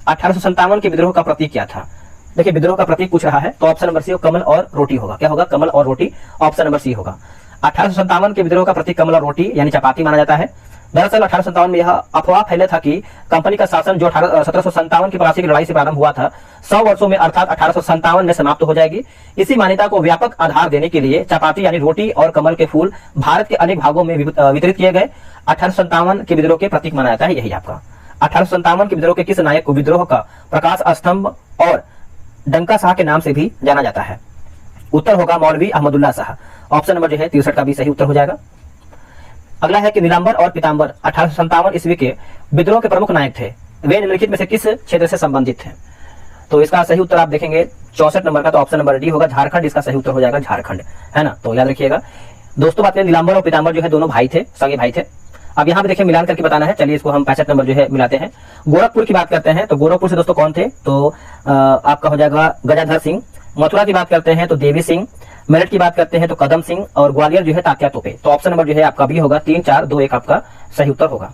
1857 के विद्रोह का प्रतीक क्या था? देखिए विद्रोह का प्रतीक पूछ रहा है तो ऑप्शन नंबर सी कमल और रोटी होगा। क्या होगा? कमल और रोटी। ऑप्शन नंबर सी होगा। 1857 के विद्रोह का प्रतीक कमल और रोटी यानी चपाती माना जाता है। दरअसल 1857 में यह अफवाह फैला था कि कंपनी का शासन जो 1757 की प्लासी की लड़ाई से प्रारंभ हुआ था 100 वर्षों में अर्थात 1857 में समाप्त हो जाएगी। इसी मान्यता को व्यापक आधार देने के लिए चपाती यानी रोटी और कमल के फूल भारत के अनेक भागों में वितरित किए गए। 1857 के विद्रोह के प्रतीक माना जाता है यही आपका। 1857 के विद्रोह के किस नायक को विद्रोह का प्रकाश स्तंभ और डंका शाह के नाम से भी जाना जाता है? उत्तर होगा मौलवी अहमदुल्ला शाह। ऑप्शन नंबर जो है 63 का भी सही उत्तर हो जाएगा। अगला है कि नीलांबर और पीतांबर 1857 ईस्वी के विद्रोह के प्रमुख नायक थे। वे निम्नलिखित में से किस क्षेत्र से संबंधित थे? तो इसका सही उत्तर आप देखेंगे 64 नंबर का, तो ऑप्शन नंबर डी होगा झारखंड। इसका सही उत्तर हो जाएगा झारखंड, है ना। तो याद रखिएगा दोस्तों, बात करें नीलांबर और पीतांबर जो है दोनों भाई थे, सगे भाई थे। अब यहाँ पे देखिए मिलान करके बताना है। चलिए इसको हम 65 नंबर जो है मिलाते हैं। गोरखपुर की बात करते हैं तो गोरखपुर से दोस्तों कौन थे? तो आपका हो जाएगा गजाधर सिंह। मथुरा की बात करते हैं तो देवी सिंह। मेरठ की बात करते हैं तो कदम सिंह और ग्वालियर जो है तात्या तोपे। तो ऑप्शन नंबर जो है आपका बी होगा। 3 4 2 1 आपका सही उत्तर होगा।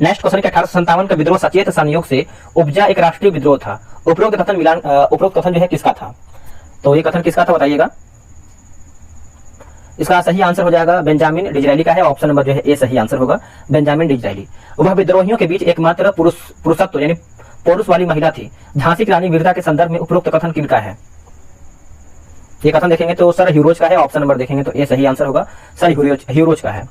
नेक्स्ट क्वेश्चन के 1857 का विद्रोह सचेत संयोग से उपजा एक राष्ट्रीय विद्रोह था। उपरोक्त कथन जो है किसका था? तो ये कथन किसका था बताइएगा। इसका सही आंसर हो जाएगा बेंजामिन डिज़रायली का है। ऑप्शन नंबर जो है ए सही आंसर होगा, बेंजामिन डिज़रायली। वह विद्रोहियों के बीच एकमात्र पुरुषत्व यानी पौरुष वाली महिला थी। झांसी की रानी वीरता के संदर्भ में उपरोक्त कथन किनका है? ये कथन देखेंगे तो सर ह्यूरोज का है। ऑप्शन नंबर देखेंगे तो ए सही आंसर होगा, सर ह्यूरोज का है।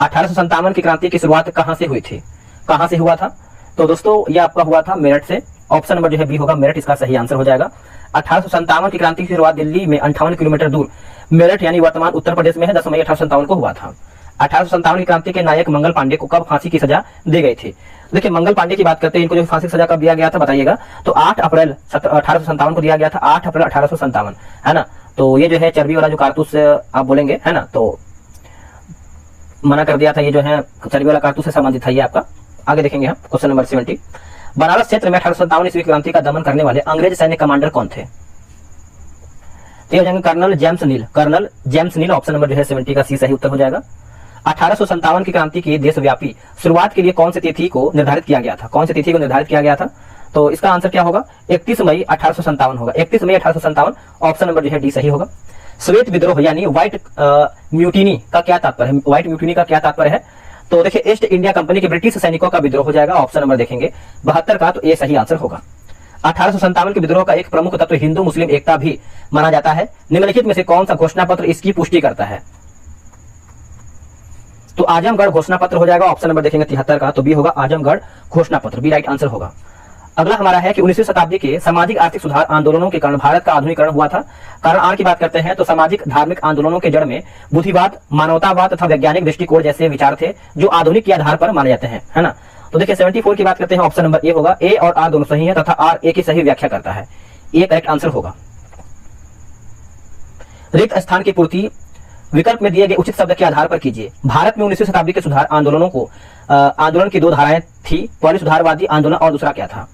1857 की क्रांति की शुरुआत कहां से हुई थी? कहां से हुआ था? तो दोस्तों ये आपका हुआ था मेरठ से। ऑप्शन नंबर जो है बी होगा, मेरठ इसका सही आंसर हो जाएगा। 1857 की क्रांति की शुरुआत दिल्ली में 58 किलोमीटर दूर मेरठ यानी वर्तमान उत्तर प्रदेश में है 10 मई 1857 को हुआ था। 1857 की क्रांति के नायक मंगल पांडे को कब फांसी की सजा दी गई थी? देखिए मंगल पांडे की बात करते हैं, इनको जो फांसी की सजा कब दिया गया था बताइएगा। तो 8 अप्रैल 1857 को दिया गया था। 8 अप्रैल 1857, है ना। तो ये जो है चर्बी वाला जो कारतूस आप बोलेंगे, है ना, तो मना कर दिया था। ये जो है चर्बी वाला कारतूस से संबंधित था ये आपका। आगे देखेंगे हम क्वेश्चन नंबर 70। बनारस क्षेत्र में 1857 ईस्वी क्रांति का दमन करने वाले अंग्रेज सैन्य कमांडर कौन थे? तो हो जाएंगे कर्नल जेम्स नील। कर्नल जेम्स नील। ऑप्शन नंबर जो है 70 का सी सही उत्तर हो जाएगा। 1857 की क्रांति की देशव्यापी शुरुआत के लिए कौन सी तिथि को निर्धारित किया गया था? कौन सी तिथि को निर्धारित किया गया था? तो इसका आंसर क्या होगा? 31 मई 1857 होगा। 31 मई 1857। ऑप्शन नंबर जो है डी सही होगा। श्वेत विद्रोह यानी व्हाइट म्यूटिनी का क्या तात्पर्य है? व्हाइट म्यूटिनी का क्या तात्पर्य है? तो देखिए ईस्ट इंडिया कंपनी के ब्रिटिश सैनिकों का विद्रोह हो जाएगा। ऑप्शन नंबर देखेंगे 72 का, तो ये सही आंसर होगा। 1857 के विद्रोह का एक प्रमुख तत्व हिंदू मुस्लिम एकता भी माना जाता है। निम्नलिखित में से कौन सा घोषणा पत्र इसकी पुष्टि करता है? तो आजमगढ़ घोषणा पत्र हो जाएगा। ऑप्शन नंबर देखेंगे 73 का, तो बी होगा आजमगढ़ घोषणा पत्र, बी राइट आंसर होगा। अगला हमारा है कि 19वीं शताब्दी के सामाजिक आर्थिक सुधार आंदोलनों के कारण भारत का आधुनिकीकरण हुआ था। कारण आर की बात करते हैं तो सामाजिक धार्मिक आंदोलनों के जड़ में बुद्धिवाद, मानवतावाद तथा वैज्ञानिक दृष्टिकोण जैसे विचार थे जो आधुनिक के आधार पर माने जाते हैं, है ना। तो देखिए 74 की बात करते हैं। ऑप्शन नंबर ए होगा। ए और आर दोनों सही है तथा आर ए की सही व्याख्या करता है, ये करेक्ट आंसर होगा। रिक्त स्थान की पूर्ति विकल्प में दिए गए उचित शब्द के आधार पर कीजिए। भारत में 19वीं शताब्दी के सुधार आंदोलन की 2 धाराएं थी, पहली सुधारवादी आंदोलन और दूसरा क्या था?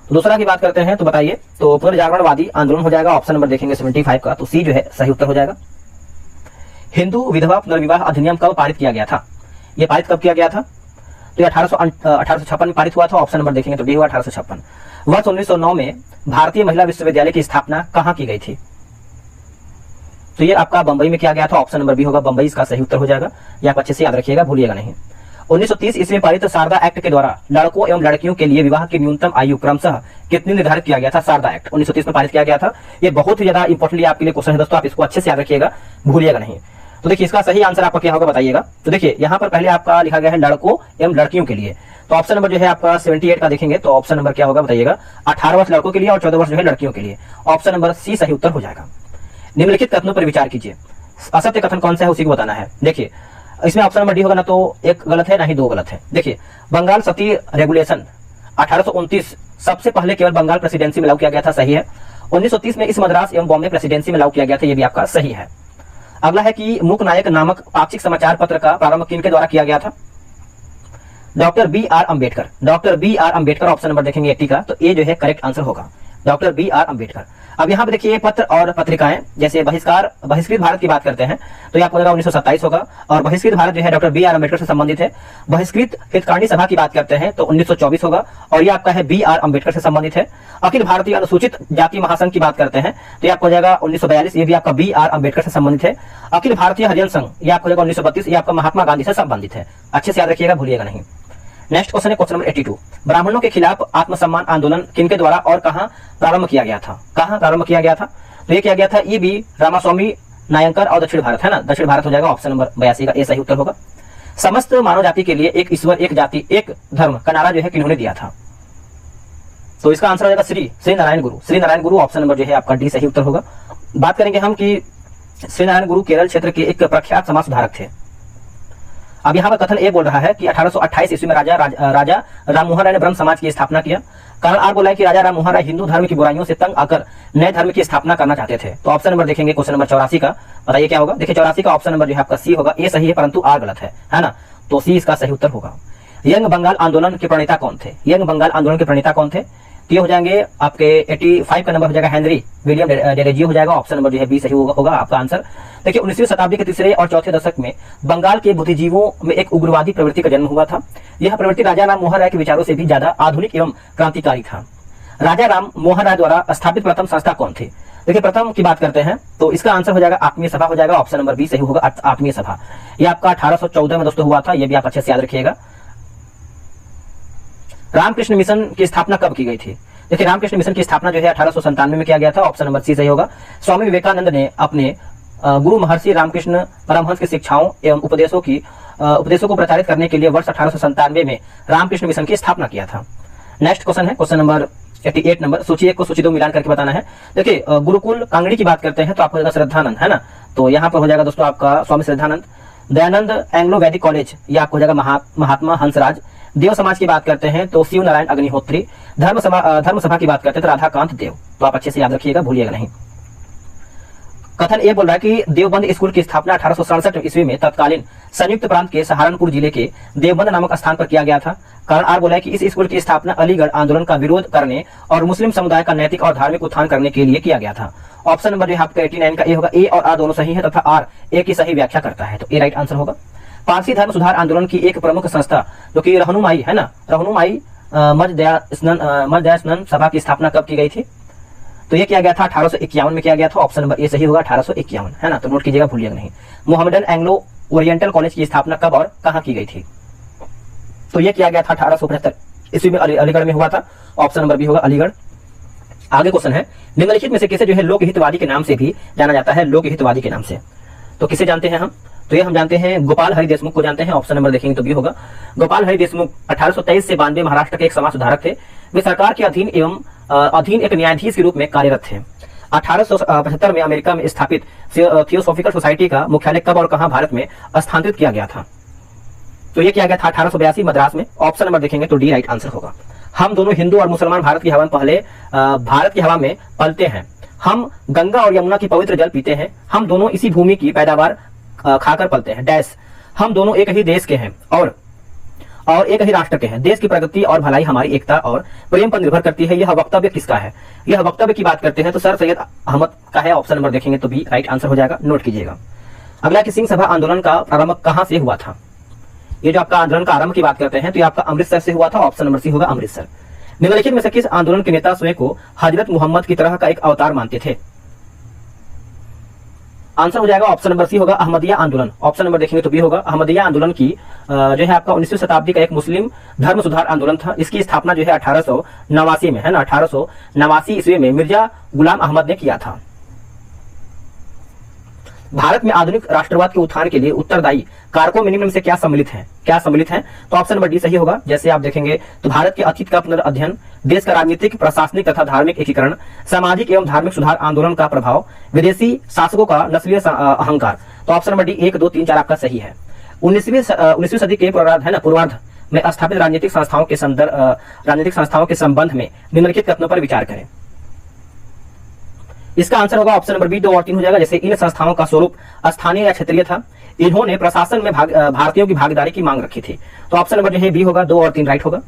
दूसरा की बात करते हैं तो बताइए, तो पुनर्जागरणवादी आंदोलन हो जाएगा। ऑप्शन नंबर देखेंगे 75 का, तो सी जो है सही उत्तर हो जाएगा। हिंदू विधवा पुनर्विवाह अधिनियम कब पारित किया गया था? ये पारित कब किया गया था? तो 1856 में पारित हुआ था। ऑप्शन नंबर देखेंगे तो डी हुआ 1856। वर्ष 1909 में भारतीय महिला विश्वविद्यालय की स्थापना कहाँ की गई थी? तो ये आपका बंबई में किया गया था। ऑप्शन नंबर बी होगा, बंबई इसका सही उत्तर हो जाएगा। ये आप अच्छे से याद रखिएगा, भूलिएगा नहीं। 1930 ईस्वी में पारित शारदा एक्ट के द्वारा लड़कों एवं लड़कियों के लिए विवाह की न्यूनतम आयु क्रमशः कितनी निर्धारित किया गया था? शारदा एक्ट 1930 में पारित किया गया था। ये बहुत ही ज्यादा इंपॉर्टेंटली आपके लिए क्वेश्चन है दोस्तों, आप इसको अच्छे से याद रखिएगा, भूलिएगा नहीं। तो देखिए इसका सही आंसर आपका क्या होगा बताइएगा। तो देखिए यहाँ पर पहले आपका लिखा गया है लड़कों एवं लड़कियों के लिए, तो ऑप्शन नंबर जो है आपका 78 का देखेंगे तो ऑप्शन नंबर क्या होगा बताइएगा। 18 वर्ष लड़कों के लिए और 14 वर्ष जो है लड़कियों के लिए। ऑप्शन नंबर सी सही उत्तर हो जाएगा। निम्नलिखित कथनों पर विचार कीजिए, असत्य कथन कौन सा है उसी को बताना है। देखिए इसमें ऑप्शन नंबर डी होगा, ना तो एक गलत है ना ही 2 गलत है। देखिए बंगाल सती रेगुलेशन 1829 सबसे पहले केवल बंगाल प्रेसिडेंसी में लागू किया गया था, सही है। 1930 में इस मद्रास एवं बॉम्बे प्रेसिडेंसी में लागू किया गया था, ये भी आपका सही है। अगला है कि मूक नायक नामक पाक्षिक समाचार पत्र का प्रारंभ किनके द्वारा किया गया था? Doctor B R Ambedkar. Doctor B R Ambedkar, option number देखेंगे 80 का, तो ये जो है करेक्ट आंसर होगा, डॉक्टर बी आर अम्बेडकर। अब यहाँ पे देखिए पत्र और पत्रिकाएं, जैसे बहिष्कृत भारत की बात करते हैं तो ये आपको 1927 होगा, और बहिष्कृत भारत जो है डॉक्टर बी आर अम्बेडकर से संबंधित है। बहिष्कृत हितकारिणी सभा की बात करते हैं तो 1924 होगा, और ये आपका है बी आर अम्बेडकर से संबंधित है। अखिल भारतीय अनुसूचित जाति महासंघ की बात करते हैं तो ये आपको हो जाएगा 1942, ये भी आपका बी आर अम्बेडकर से संबंधित है। अखिल भारतीय हरिजन संघ, ये आपको हो जाएगा 1932, ये आपका महात्मा गांधी से संबंधित है। अच्छे से याद रखिएगा, भूलिएगा नहीं। नेक्स्ट क्वेश्चन है क्वेश्चन नंबर 82। ब्राह्मणों के खिलाफ आत्मसम्मान आंदोलन किनके द्वारा और कहां प्रारंभ किया गया था? कहां प्रारंभ किया गया था? तो ये किया गया था ये भी रामास्वामी नायंकर और दक्षिण भारत, है ना, दक्षिण भारत हो जाएगा, ऑप्शन नंबर 82 का ये सही उत्तर होगा। समस्त मानव जाति के लिए एक ईश्वर, एक जाति, एक धर्म का नारा जो है किन्होंने दिया था? तो इसका आंसर हो जाएगा श्री नारायण गुरु। श्री नारायण गुरु, ऑप्शन नंबर जो है आपका डी सही उत्तर होगा। बात करेंगे हम कि श्री नारायण गुरु केरल क्षेत्र के एक प्रख्यात समाज सुधारक थे। अब यहाँ पर कथन ये बोल रहा है कि 1828 ईस्वी में राजा राम मोहन राय ने ब्रह्म समाज की स्थापना किया। कारण आर बोला है कि राजा राम मोहन राय हिंदू धर्म की बुराइयों से तंग आकर नए धर्म की स्थापना करना चाहते थे। तो ऑप्शन नंबर देखेंगे क्वेश्चन नंबर 84 का, बताइए क्या होगा? देखिए 84 का ऑप्शन नंबर जो है आपका सी होगा, ए सही है परंतु आर गलत है ना, तो सी इसका सही उत्तर होगा। यंग बंगाल आंदोलन के प्रणेता कौन थे? यंग बंगाल आंदोलन के प्रणेता कौन थे? तो ये हो जाएंगे आपके 85 का नंबर हो जाएगा हेनरी विलियम डेरेजियो हो जाएगा, ऑप्शन नंबर जो है बी सही होगा आपका आंसर। देखिए 19वीं शताब्दी के तीसरे और चौथे दशक में बंगाल के बुद्धिजीवों में एक उग्रवादी प्रवृत्ति का जन्म हुआ था। यह प्रवृत्ति राजा राम मोहन राय के विचारों से भी ज्यादा आधुनिक एवं क्रांतिकारी था। राजा राम मोहन राय द्वारा स्थापित प्रथम संस्था कौन थी? देखिए प्रथम की बात करते हैं तो इसका आंसर हो जाएगा आत्मीय सभा हो जाएगा, ऑप्शन नंबर बी सही होगा, आत्मीय सभा। यह आपका 1814 में दोस्तों हुआ था, यह भी आप अच्छे से याद रखिएगा। रामकृष्ण मिशन की स्थापना कब की गई थी? देखिए रामकृष्ण मिशन की स्थापना जो है 1897 में किया गया था, ऑप्शन नंबर सी सही होगा। स्वामी विवेकानंद ने अपने गुरु महर्षि रामकृष्ण परमहंस की शिक्षाओं एवं उपदेशों को प्रचारित करने के लिए वर्ष 1897 में रामकृष्ण मिशन की स्थापना किया था। नेक्स्ट क्वेश्चन है क्वेश्चन नंबर 88 नंबर, सूची 1 को सूची 2 मिलान करके बताना है। देखिए गुरुकुल कांगड़ी की बात करते हैं तो आपको हो जाएगा श्रद्धानंद, है ना, तो यहाँ पर हो जाएगा दोस्तों आपका स्वामी श्रद्धानंद। दयानंद एंग्लो वैदिक कॉलेज, ये आपको हो जाएगा महात्मा हंसराज। देव समाज की बात करते हैं तो शिव नारायण अग्निहोत्री। धर्म सभा की बात करते हैं तो राधाकांत देव, तो आप अच्छे से याद रखिएगा, भूलिएगा नहीं। कथन ये बोल रहा है कि देवबंद स्कूल की स्थापना 1867 ईस्वी में तत्कालीन संयुक्त प्रांत के सहारनपुर जिले के देवबंद नामक स्थान पर किया गया था। कारण आर बोला है कि इस स्कूल की स्थापना अलीगढ़ आंदोलन का विरोध करने और मुस्लिम समुदाय का नैतिक और धार्मिक उत्थान करने के लिए किया गया था। ऑप्शन नंबर जो है आपका 89 का ए होगा, ए और आर दोनों सही है तथा आर ए की सही व्याख्या करता है, तो ए राइट आंसर होगा। पारसी धर्म सुधार आंदोलन की एक प्रमुख संस्था जो कि रहनुमाई है ना, रहनुमाई मज दया स्नान सभा की स्थापना कब की गई थी? तो ये किया गया था 1851 में किया गया था, ऑप्शन नंबर ए सही होगा 1851, है ना, तो नोट कीजिएगा, भूलिएगा नहीं। मोहम्मदन एंग्लो ओरिएंटल कॉलेज की स्थापना कब और कहां की गई थी? तो ये किया गया था 1875 ईस्वी में अलीगढ़ में हुआ था, ऑप्शन नंबर बी होगा अलीगढ़। आगे क्वेश्चन है निम्नलिखित में से किसे जो है लोकहितवादी के नाम से भी जाना जाता है? लोकहितवादी के नाम से तो किसे जानते हैं हम? तो ये हम जानते हैं गोपाल हरि देशमुख को जानते हैं, ऑप्शन नंबर देखेंगे तो बी होगा। गोपाल हरि देशमुख 1823 से 92 महाराष्ट्र के एक समाज सुधारक थे। वे सरकार के अधीन एक न्यायाधीश के रूप में कार्यरत थे। 1875 में अमेरिका में स्थापित थियोसॉफिकल सोसाइटी का मुख्यालय कब और कहां भारत में स्थानांतरित किया गया था? तो ये किया गया था 1882 मद्रास में, ऑप्शन नंबर देखेंगे तो डी राइट आंसर होगा। हम दोनों हिंदू और मुसलमान भारत की हवा में पलते हैं। हम गंगा और यमुना की पवित्र जल पीते हैं। हम दोनों इसी भूमि की पैदावार खाकर पलते हैं। डैश हम दोनों एक ही देश के हैं और एक ही राष्ट्र के हैं। देश की प्रगति और भलाई हमारी एकता और प्रेम पर निर्भर करती है। यह वक्तव्य किसका है? यह वक्तव्य की बात करते हैं तो सर सैयद अहमद का है, ऑप्शन नंबर देखेंगे तो बी राइट आंसर हो जाएगा, नोट कीजिएगा। अगला कि सिंह सभा आंदोलन का प्रारंभ कहां से हुआ था? ये जो आपका आंदोलन का आरंभ की बात करते हैं तो ये आपका अमृतसर से हुआ था, ऑप्शन नंबर सी होगा अमृतसर। निम्नलिखित में से किस आंदोलन के नेता स्वयं को हजरत मोहम्मद की तरह का एक अवतार मानते थे? आंसर हो जाएगा ऑप्शन नंबर सी होगा अहमदिया आंदोलन, ऑप्शन नंबर देखेंगे तो बी होगा। अहमदिया आंदोलन की जो है आपका 19वीं शताब्दी का एक मुस्लिम धर्म सुधार आंदोलन था। इसकी स्थापना जो है 1889 में, है ना, 1889 ईस्वी में मिर्जा गुलाम अहमद ने किया था। भारत में आधुनिक राष्ट्रवाद के उत्थान के लिए उत्तरदायी कारकों में निम्न में से क्या सम्मिलित है? तो ऑप्शन नंबर डी सही होगा। जैसे आप देखेंगे तो भारत के अतीत का पुनर्अध्ययन, देश का राजनीतिक, प्रशासनिक तथा धार्मिक एकीकरण, सामाजिक एवं धार्मिक सुधार आंदोलन का प्रभाव, विदेशी शासकों का नस्लीय अहंकार। तो ऑप्शन नंबर डी 1, 2, 3, 4 आपका सही है। 19वीं सदी के पूर्वार्ध में स्थापित राजनीतिक संस्थाओं के संबंध में निम्नलिखित कथनों पर विचार करें। इसका आंसर होगा ऑप्शन नंबर बी 2 और 3 हो जाएगा। जैसे इन संस्थाओं का स्वरूप स्थानीय या क्षेत्रीय था, इन्होंने प्रशासन में भारतीयों की भागीदारी की मांग रखी थी। तो ऑप्शन नंबर जो है बी होगा, 2 और 3 राइट होगा।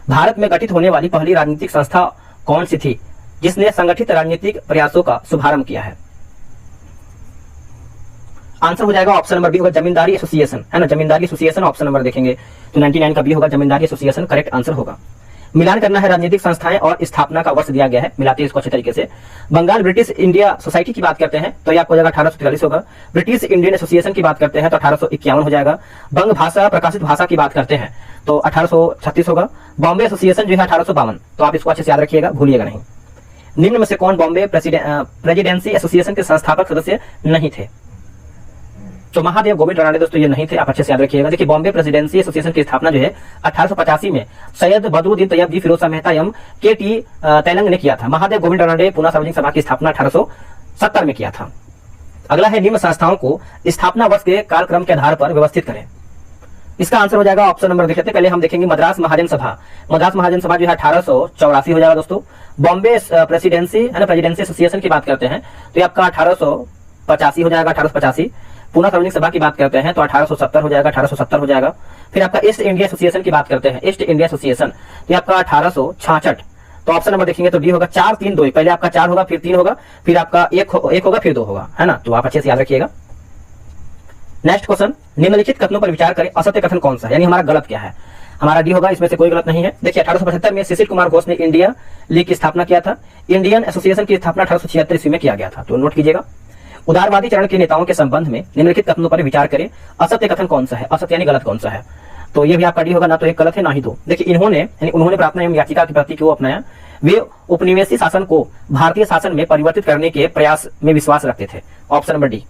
भारत में गठित होने वाली पहली राजनीतिक संस्था कौन सी थी जिसने संगठित राजनीतिक प्रयासों का शुभारंभ किया है? आंसर हो जाएगा ऑप्शन नंबर बी होगा, जमींदारी एसोसिएशन, है ना, जमींदारी एसोसिएशन। ऑप्शन नंबर देखेंगे तो 99 का बी होगा, जमींदारी एसोसिएशन करेक्ट आंसर होगा। मिलान करना है राजनीतिक संस्थाएं और स्थापना का वर्ष दिया गया है, मिलाते हैं इसको अच्छे तरीके से। बंगाल ब्रिटिश इंडिया सोसाइटी की बात करते हैं तो ये आपको हो जाएगा 1843 होगा। ब्रिटिश इंडियन एसोसिएशन की बात करते हैं तो 1851 हो जाएगा। बंग भाषा प्रकाशित भाषा की बात करते हैं तो 1836 होगा। बॉम्बे एसोसिएशन जो है 1852, तो आप इसको अच्छे से याद रखिएगा, भूलिएगा नहीं। निम्न में से कौन बॉम्बे प्रेसिडेंसी एसोसिएशन के संस्थापक सदस्य नहीं थे? तो महादेव गोविंद रानडे दोस्तों ये नहीं थे, आप अच्छे से याद रखिएगा। देखिए बॉम्बे प्रेसिडेंसी एसोसिएशन की स्थापना जो है 1885 में सैयद बदरुद्दीन तैयब जी, फिरोज शाह मेहता एवं के.टी. तेलंग ने किया था। महादेव गोविंद रानडे पुणे सार्वजनिक सभा की स्थापना 1870 में किया था। अगला है निम्न संस्थाओं को स्थापना वर्ष के कालक्रम के आधार पर व्यवस्थित करें। इसका आंसर हो जाएगा ऑप्शन नंबर देख लेते हैं। पहले हम देखेंगे मद्रास महाजन सभा। मद्रास महाजन सभा जो है 1884 हो जाएगा दोस्तों। बॉम्बे प्रेसिडेंसी है ना, प्रेसिडेंसी एसोसिएशन की बात करते हैं तो ये आपका 1885 हो जाएगा, 1885। पुणे सार्वजनिक सभा की बात करते हैं तो 1870 हो जाएगा, 1870 हो जाएगा। फिर आपका ईस्ट इंडिया एसोसिएशन की बात करते हैं, ईस्ट इंडिया एसोसिएशन तो आपका 1866। तो ऑप्शन नंबर देखेंगे तो डी होगा, 4 3 2। पहले आपका 4 होगा, फिर 3 होगा, फिर आपका 1 होगा, फिर 2 होगा, है ना। तो आप अच्छे से याद रखिएगा। नेक्स्ट क्वेश्चन, निम्नलिखित कथनों पर विचार करें, असत्य कथन कौन सा है, यानी हमारा गलत क्या है? हमारा डी होगा, इसमें से कोई गलत नहीं है। देखिए 1875 में शिशिर कुमार घोष ने इंडिया लीग की स्थापना किया था। इंडियन एसोसिएशन की स्थापना 1876 ईस्वी में किया गया था, तो नोट कीजिएगा। उदारवादी चरण के नेताओं के संबंध में निम्नलिखित कथनों पर विचार करें, असत्य कथन कौन सा है, असत्य यानी गलत कौन सा है? तो ये भी आपका डी होगा, ना तो एक गलत है ना ही 2। देखिए उन्होंने प्रार्थना एवं याचिका की प्रति को अपनाया। वे उपनिवेशी शासन को भारतीय शासन में परिवर्तित करने के प्रयास में विश्वास रखते थे। Option number D.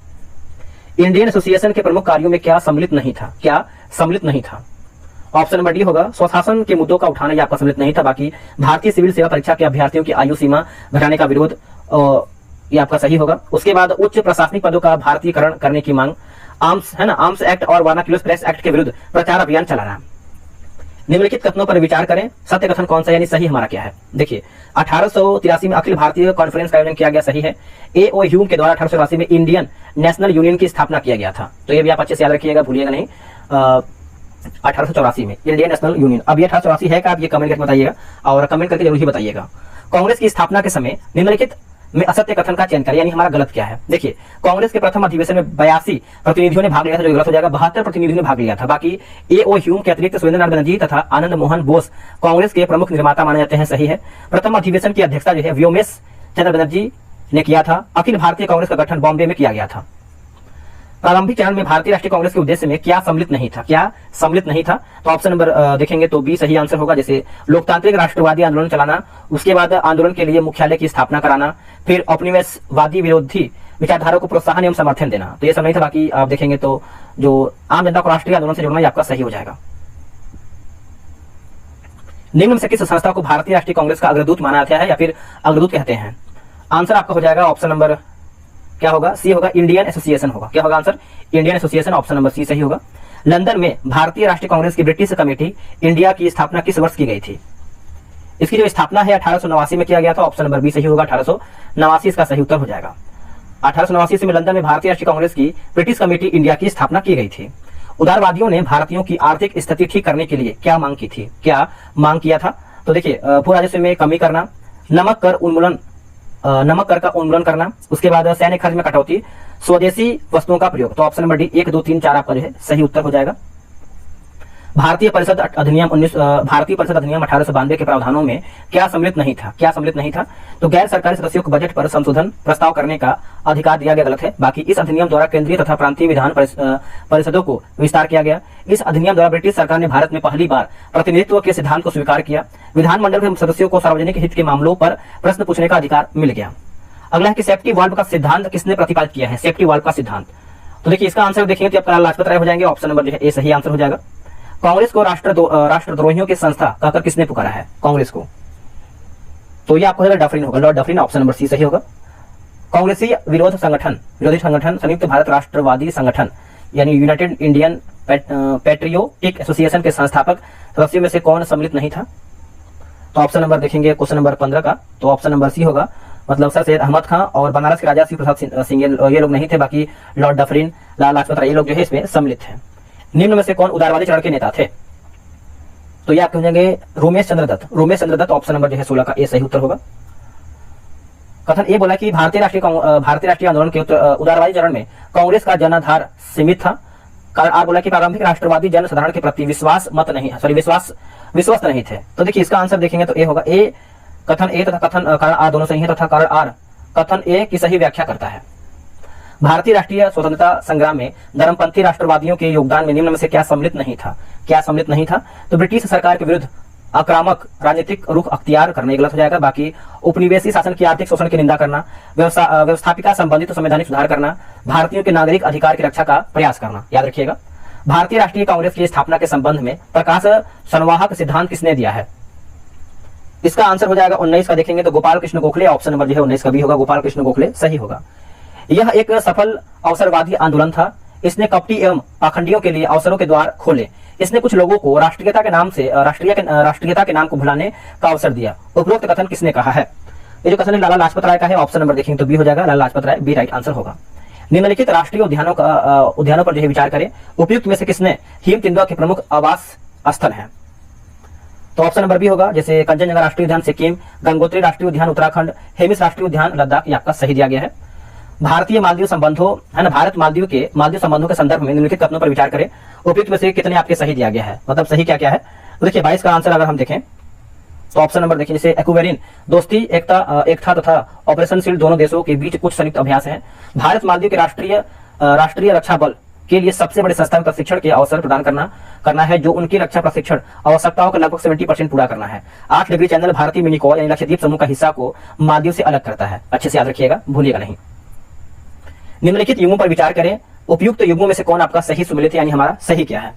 Indian association के प्रमुख कार्यों में क्या सम्मिलित नहीं था? क्या सम्मिलित नहीं था? ऑप्शन नंबर डी होगा, स्वशासन के मुद्दों का उठाना या आपका सम्मिलित नहीं था। बाकी भारतीय सिविल सेवा परीक्षा के अभ्यर्थियों की आयु सीमा घटाने का विरोध, ये आपका सही होगा। उसके बाद उच्च प्रशासनिक पदों का भारतीयकरण करने की मांग, आर्म्स है ना, आर्म्स एक्ट और वर्नाक्युलर प्रेस एक्ट के विरुद्ध प्रचार अभियान चलाना। निम्नलिखित कथनों पर विचार करें, सत्य कथन कौन सा यानी सही हमारा क्या है? देखिए 1883 में अखिल भारतीय कॉन्फ्रेंस का आयोजन किया गया, सही है। ए.ओ. ह्यूम के द्वारा 1884 में इंडियन नेशनल यूनियन की स्थापना किया गया था, तो ये भी आप अच्छे से याद रखिएगा, भूलिएगा नहीं। 1884 में इंडियन नेशनल यूनियन। अब ये 1884 है क्या, आप ये कमेंट करके बताइएगा और कमेंट करके जरूर ही बताइएगा। कांग्रेस की स्थापना के समय निम्नलिखित में असत्य कथन का चयन करें, यानी हमारा गलत क्या है? देखिए कांग्रेस के प्रथम अधिवेशन में 82 प्रतिनिधियों ने भाग लिया था, जो गलत हो जाएगा। 72 प्रतिनिधियों ने भाग लिया था। बाकी ए.ओ. ह्यूम के अतिरिक्त सुरेंद्रनाथ बनर्जी तथा आनंद मोहन बोस कांग्रेस के प्रमुख निर्माता माने जाते हैं, सही है। प्रथम अधिवेशन की अध्यक्षता जो है व्योमेश चंद्र बनर्जी ने किया था। अखिल भारतीय कांग्रेस का गठन बॉम्बे में किया गया था। प्रारंभिक चरण में भारतीय राष्ट्रीय कांग्रेस के उद्देश्य में क्या सम्मिलित नहीं था? क्या सम्मिलित नहीं था? तो ऑप्शन नंबर देखेंगे तो बी सही आंसर होगा। जैसे लोकतांत्रिक राष्ट्रवादी आंदोलन चलाना, उसके बाद आंदोलन के लिए मुख्यालय की स्थापना कराना, फिर औपनिवेशवादी विरोधी विचारधारा को प्रोत्साहन एवं समर्थन देना, तो ये सब नहीं था। बाकी आप देखेंगे तो जो आम जनता को राष्ट्रीय आंदोलन से जोड़ना, ये आपका सही हो जाएगा। निम्न में से किस संस्था को भारतीय राष्ट्रीय कांग्रेस का अग्रदूत माना जाता है या फिर अग्रदूत कहते हैं? आंसर आपका हो जाएगा ऑप्शन नंबर क्या होगा, सी होगा, इंडियन एसोसिएशन होगा। क्या होगा आंसर? Indian association, option number C सही होगा। लंदन में भारतीय राष्ट्रीय कांग्रेस की ब्रिटिश कमेटी इंडिया की स्थापना किस वर्ष की गई थी? इसकी जो स्थापना है 1889 में किया गया था, ऑप्शन नंबर बी सही होगा, 1889 इसका सही उत्तर हो जाएगा। 1889 में लंदन में भारतीय राष्ट्रीय कांग्रेस की ब्रिटिश कमेटी इंडिया की स्थापना की गई थी। उदारवादियों ने भारतीयों की आर्थिक स्थिति ठीक करने के लिए क्या मांग की थी? क्या मांग किया था? तो देखिए भू राजस्व में कमी करना, नमक कर का उन्मूलन करना, उसके बाद सैन्य खर्च में कटौती, स्वदेशी वस्तुओं का प्रयोग। तो ऑप्शन नंबर डी 1 2 3 4 आपका जो है सही उत्तर हो जाएगा। भारतीय परिषद अधिनियम 1892 के प्रावधानों में क्या सम्मिलित नहीं था? क्या सम्मिलित नहीं था? तो गैर सरकारी सदस्यों को बजट पर संशोधन प्रस्ताव करने का अधिकार दिया गया, गलत है। बाकी इस अधिनियम द्वारा केंद्रीय तथा प्रांतीय विधान परिषदों को विस्तार किया गया। इस अधिनियम द्वारा ब्रिटिश सरकार ने भारत में पहली बार प्रतिनिधित्व के सिद्धांत को स्वीकार किया। विधानमंडल के सदस्यों को सार्वजनिक हित के मामलों पर प्रश्न पूछने का अधिकार मिल गया। अगला है कि सेफ्टी वाल्व का सिद्धांत किसने प्रतिपादित किया है? सेफ्टी वाल्व का सिद्धांत, तो देखिए इसका आंसर देखेंगे तो आपका लाजपत राय हो जाएंगे, ऑप्शन नंबर जो है ए सही आंसर हो जाएगा। कांग्रेस को राष्ट्रद्रोहियों की संस्था कहकर किसने पुकारा है कांग्रेस को? तो ये आपको डफरिन होगा, lord Dufferin, option number C सही होगा। कांग्रेसी विरोधी संगठन संयुक्त भारत राष्ट्रवादी संगठन यानी यूनाइटेड इंडियन पैट्रियोटिक एसोसिएशन के संस्थापक सदस्यों में से कौन सम्मिलित नहीं था? तो ऑप्शन नंबर देखेंगे क्वेश्चन नंबर 15 का, तो ऑप्शन नंबर सी होगा, मतलब सर सैयद अहमद खां और बनारस के राजा शिव प्रसाद सिंह ये लोग नहीं थे। बाकी लॉर्ड डफरिन, लाला लाजपत राय ये लोग जो है इसमें सम्मिलित थे। निम्न में से कौन उदारवादी चरण के नेता थे? तो ये आपके हो जाएंगे रोमेश चंद्र दत्त। रोमेश चंद्र दत्त ऑप्शन नंबर जो है 16 का ए सही उत्तर होगा। कथन ए बोला कि भारतीय राष्ट्रीय आंदोलन के उदारवादी चरण में कांग्रेस का जनाधार सीमित था। कारण आर बोला कि प्रारंभिक राष्ट्रवादी जन साधारण के प्रति विश्वस्त नहीं थे। तो देखिए इसका आंसर देखेंगे तो ए होगा। ए कथन ए तथा कथन कारण आर दोनों सही है तथा कारण आर कथन ए की सही व्याख्या करता है। भारतीय राष्ट्रीय स्वतंत्रता संग्राम में धर्मपंथी राष्ट्रवादियों के योगदान में निम्न में से क्या सम्मिलित नहीं था? क्या सम्मिलित नहीं था? तो ब्रिटिश सरकार के विरुद्ध आक्रामक राजनीतिक रुख अख्तियार करने गलत हो जाएगा। बाकी उपनिवेशी शासन की आर्थिक शोषण की निंदा करना, व्यवस्थापिका संबंधित संवैधानिक सुधार करना, भारतीयों के नागरिक अधिकार की रक्षा का प्रयास करना। याद रखिएगा। भारतीय राष्ट्रीय कांग्रेस की स्थापना के संबंध में प्रकाश संवाहक सिद्धांत किसने दिया है? इसका आंसर हो जाएगा 19 का देखेंगे तो गोपाल कृष्ण गोखले। ऑप्शन नंबर जो है 19 का भी होगा, गोपाल कृष्ण गोखले सही होगा। यह एक सफल अवसरवादी आंदोलन था। इसने कपटी एवं पाखंडियों के लिए अवसरों के द्वार खोले। इसने कुछ लोगों को राष्ट्रीयता के नाम को भुलाने का अवसर दिया। उपरोक्त कथन किसने कहा है? ये जो कथन है लाला लाजपत राय का है। ऑप्शन नंबर देखेंगे तो बी हो जाएगा, Lala Lajpat Rai B right answer होगा। निम्नलिखित राष्ट्रीय उद्यानों पर जो है विचार करें। उपयुक्त में से किसने हिम तेंदुआ के प्रमुख आवास स्थल है? तो ऑप्शन नंबर बी होगा। जैसे कंचनजंगा राष्ट्रीय उद्यान सिक्किम, गंगोत्री राष्ट्रीय उद्यान उत्तराखंड, हेमिस राष्ट्रीय उद्यान लद्दाख, ये आपका सही दिया गया है। भारतीय मालदीव संबंधों है ना, भारत मालदीव संबंधों के संदर्भ में निम्नलिखित कथनों पर विचार करें। उपयुक्त में से कितने आपके सही दिया गया है? मतलब सही क्या क्या है? तो देखिए 22 का आंसर अगर हम देखें तो ऑप्शन नंबर देखिए, जैसे एक्वेरिन दोस्ती एकता तथा ऑपरेशन शील्ड दोनों देशों के बीच कुछ संयुक्त अभ्यास है। भारत मालदीव के राष्ट्रीय रक्षा बल के लिए सबसे बड़े संस्था में प्रशिक्षण के अवसर प्रदान करना है, जो उनकी रक्षा प्रशिक्षण आवश्यकताओं का लगभग 70% पूरा करना है। 8 डिग्री चैनल भारतीय मिनिकॉय यानी लक्षद्वीप समूह का हिस्सा को मालदीव से अलग करता है। अच्छे से याद रखिएगा, भूलिएगा नहीं। निम्नलिखित युगों पर विचार करें। उपयुक्त युगों में से कौन आपका सही सुमेलित यानी हमारा सही क्या है?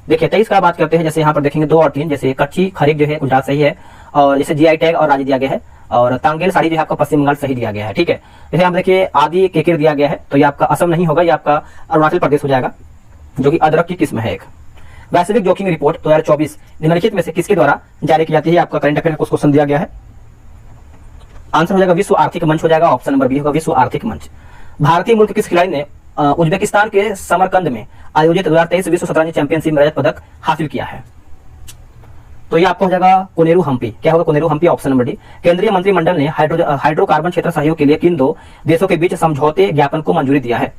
देखिए 23 का बात करते हैं। जैसे यहाँ पर देखेंगे 2 और 3, जैसे कच्ची खरीक जो है गुजरात सही है, और जैसे जीआई टैग और राज्य दिया गया है, और तांगेल साड़ी जो है आपका पश्चिम बंगाल सही दिया गया है। ठीक है, जैसे हम देखिए आदि केकिर दिया गया है, तो ये आपका असम नहीं होगा, ये आपका अरुणाचल प्रदेश हो जाएगा, जो कि अदरक की किस्म है एक। वैश्विक जोखिम रिपोर्ट 2024 निम्नलिखित में से किसके द्वारा जारी की जाती है? आपका करंट अफेयर कुछ क्वेश्चन दिया गया है। आंसर हो जाएगा विश्व आर्थिक मंच हो जाएगा। ऑप्शन नंबर बी होगा, विश्व आर्थिक मंच। भारतीय मुल्क किस खिलाड़ी ने उज्बेकिस्तान के समरकंद में आयोजित 2023 विश्व शतरंज चैंपियनशिप में रजत पदक हासिल किया है? तो ये आपको हो जाएगा कोनेरू हम्पी। क्या होगा? Koneru Humpy. Option number D. केंद्रीय मंत्रिमंडल ने हाइड्रोकार्बन क्षेत्र सहयोग के लिए किन 2 देशों के बीच समझौते ज्ञापन को मंजूरी दिया है?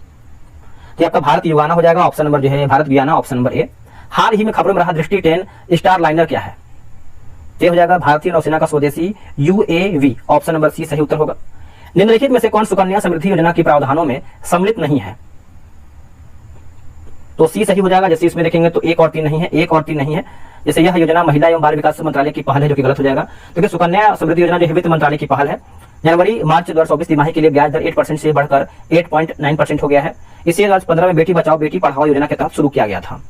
तो आपका भारत युगाना हो जाएगा। ऑप्शन नंबर जो है Bharat Guyana, option number A. हाल ही में खबरों में रहा दृष्टि 10 स्टार लाइनर क्या है? ये हो जाएगा भारतीय नौसेना का स्वदेशी UAV। ऑप्शन नंबर सी सही उत्तर होगा। निम्नलिखित में से कौन सुकन्या समृद्धि योजना के प्रावधानों में सम्मिलित नहीं है? तो सी सही हो जाएगा। जैसे इसमें देखेंगे तो 1 और 3 नहीं है, 1 और 3 नहीं है। जैसे यह योजना महिला एवं बाल विकास मंत्रालय की पहल है, जो कि गलत हो जाएगा, क्योंकि सुकन्या समृद्धि योजना जो है वित्त मंत्रालय की पहल है। जनवरी मार्च 2024 तिमाही के लिए ब्याज दर 8% से बढ़कर 8.9% हो गया है। इसे 2015 में बेटी बचाओ बेटी पढ़ाओ योजना के तहत शुरू किया गया था।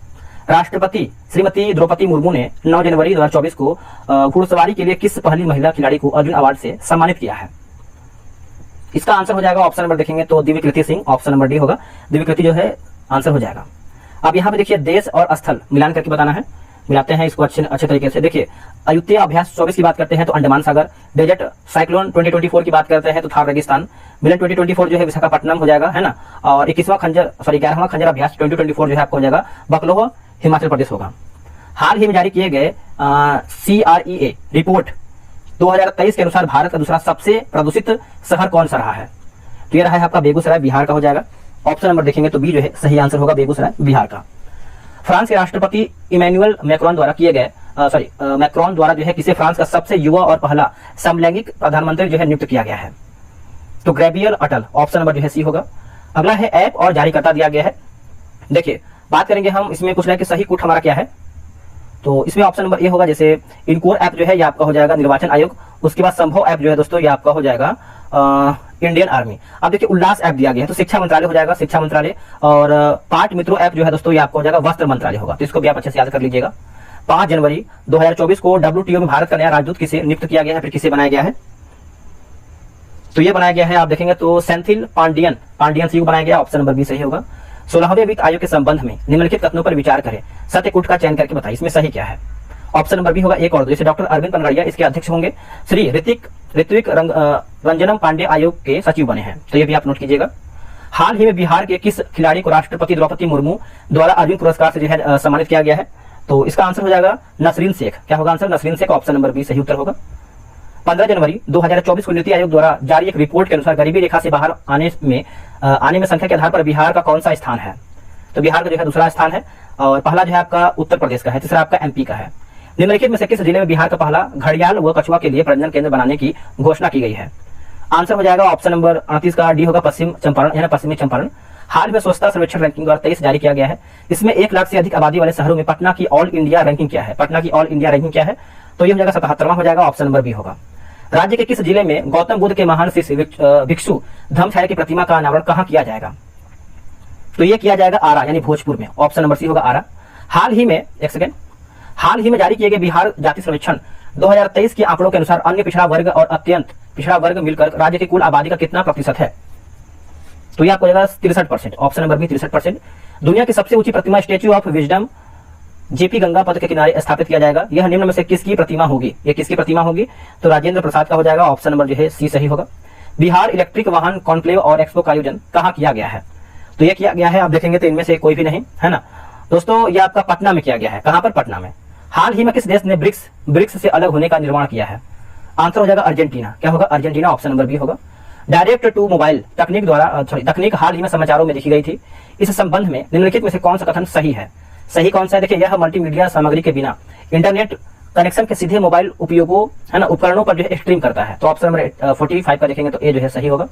राष्ट्रपति श्रीमती द्रौपदी मुर्मू ने 9 जनवरी 2024 को घुड़सवारी के लिए किस पहली महिला खिलाड़ी को अर्जुन अवार्ड से सम्मानित किया है? इसका आंसर हो जाएगा ऑप्शन नंबर देखेंगे तो Divyakirti Singh. Option number D होगा, दिव्यकृति जो है आंसर हो जाएगा। अब यहाँ पे देखिए देश और स्थल मिलान करके बताना है, मिलाते हैं इसको अच्छे तरीके से। देखिए अयुत्या अभ्यास 24 की बात करते हैं तो अंडमान सागर, डेजर्ट साइक्लोन 2024 की बात करते हैं तो थार रेगिस्तान, मिलन 2024 जो है विशाखापट्टनम हो जाएगा, है ना। और 11वां खंजर अभ्यास 2024 जो है आपको हो जाएगा बकलोह हिमाचल प्रदेश होगा। हाल ही में जारी किए गए CREA रिपोर्ट 2023 के अनुसार भारत का दूसरा सबसे प्रदूषित शहर कौन सा रहा है? तो ये रहा है आपका बेगूसराय, बिहार का हो जाएगा। ऑप्शन नंबर देखेंगे तो बी जो है सही आंसर होगा, बेगूसराय बिहार का। फ्रांस के राष्ट्रपति इमैनुअल मैक्रोन द्वारा जो है किसे फ्रांस का सबसे युवा और पहला समलैंगिक प्रधानमंत्री जो है नियुक्त किया गया है? तो गैब्रियल अटल। ऑप्शन नंबर जो है सी होगा। अगला है ऐप और जारीकर्ता दिया गया है। देखिए बात करेंगे हम, इसमें कुछ कि सही कूट हमारा क्या है, तो इसमें ऑप्शन नंबर ए होगा। जैसे इनकोर ऐप जो है ये आपका हो जाएगा निर्वाचन आयोग। उसके बाद संभव ऐप जो है दोस्तों ये आपका हो जाएगा इंडियन आर्मी। अब देखिए उल्लास ऐप दिया गया है तो शिक्षा मंत्रालय हो जाएगा, शिक्षा मंत्रालय। और पाठ मित्रों ऐप जो है दोस्तों ये आपको हो जाएगा वस्त्र मंत्रालय होगा, तो इसको भी आप अच्छे से याद कर लीजिएगा। 5 जनवरी 2024 को WTO में भारत का नया राजदूत किसे नियुक्त किया गया है, फिर किसे बनाया गया है? तो ये बनाया गया है आप देखेंगे तो सेंथिल पांडियन सी को बनाया गया। ऑप्शन नंबर बी सही होगा। 16वें वित्त आयोग के संबंध में निम्नलिखित कथनों पर विचार करें, सत्य कूट का चयन करके बताइए, इसमें सही क्या है? ऑप्शन नंबर बी होगा 1 और 2। जैसे डॉक्टर अरविंद पनगड़िया इसके अध्यक्ष होंगे, श्री ऋतिक रंजनम पांडे आयोग के सचिव बने हैं, तो ये भी आप नोट कीजिएगा। हाल ही में बिहार के किस खिलाड़ी को राष्ट्रपति द्रौपदी मुर्मू द्वारा अर्जुन पुरस्कार से जो है सम्मानित किया गया है? तो इसका आंसर हो जाएगा नसरीन शेख। क्या होगा आंसर? Nasreen Sheikh. Option number B सही उत्तर होगा। 15 जनवरी 2024 को नीति आयोग द्वारा जारी एक रिपोर्ट के अनुसार गरीबी रेखा से बाहर आने में संख्या के आधार पर बिहार का कौन सा स्थान है? तो बिहार का जो है दूसरा स्थान है, और पहला जो है आपका उत्तर प्रदेश का है, तीसरा आपका एमपी का है। निम्नलिखित में से किस जिले में बिहार का पहला घड़ियाल व कछुआ के लिए प्रजनन केंद्र बनाने की घोषणा की गई है? आंसर हो जाएगा ऑप्शन नंबर 38 का डी होगा, पश्चिम चंपारण, यानी पश्चिमी चंपारण। हाल में स्वच्छता सर्वेक्षण रैंकिंग 2023 जारी किया गया है। इसमें 1 लाख से अधिक आबादी वाले शहरों में पटना की ऑल इंडिया रैंकिंग क्या है? पटना की ऑल इंडिया रैंकिंग क्या है? तो ये हो जाएगा 77वां हो जाएगा, ऑप्शन नंबर बी होगा। राज्य के किस जिले में गौतम बुद्ध के महान शिष्य भिक्षु धम्मछाया की प्रतिमा का अनावरण कहाँ किया जाएगा? तो ये किया जाएगा आरा, यानी भोजपुर में। ऑप्शन नंबर सी होगा आरा। हाल ही में जारी किए गए बिहार जाति सर्वेक्षण 2023 के आंकड़ों के अनुसार अन्य पिछड़ा वर्ग और अत्यंत पिछड़ा वर्ग मिलकर राज्य की कुल आबादी का कितना प्रतिशत है? तो ये आपको हो जाएगा 63%। Option number B 63%। दुनिया की सबसे ऊंची प्रतिमा statue of wisdom JP Ganga Path के किनारे स्थापित किया जाएगा। यह निम्न में से किसकी प्रतिमा होगी? ये किसकी प्रतिमा होगी? तो राजेंद्र प्रसाद का हो जाएगा। ऑप्शन नंबर जो है सी सही होगा। बिहार इलेक्ट्रिक वाहन कॉन्क्लेव और एक्सपो का आयोजन कहाँ किया गया है? तो ये किया गया है, आप देखेंगे तो इनमें से कोई भी नहीं है ना दोस्तों, ये आपका पटना में किया गया है। कहां पर? पटना में। हाल ही में किस देश ने ब्रिक्स से अलग होने का निर्माण किया है? आंसर हो जाएगा अर्जेंटीना। क्या होगा? अर्जेंटीना। ऑप्शन नंबर बी होगा। डायरेक्ट टू मोबाइल तकनीक हाल ही में समाचारों में देखी गई थी। इस संबंध में निम्नलिखित में से कौन सा कथन सही है? सही कौन सा है? देखिए, यह मल्टीमीडिया सामग्री के बिना इंटरनेट कनेक्शन के सीधे मोबाइल उपयोगों है ना उपकरणों पर जो है स्ट्रीम करता है। तो ऑप्शन नंबर 45 का देखेंगे तो ए जो है सही होगा।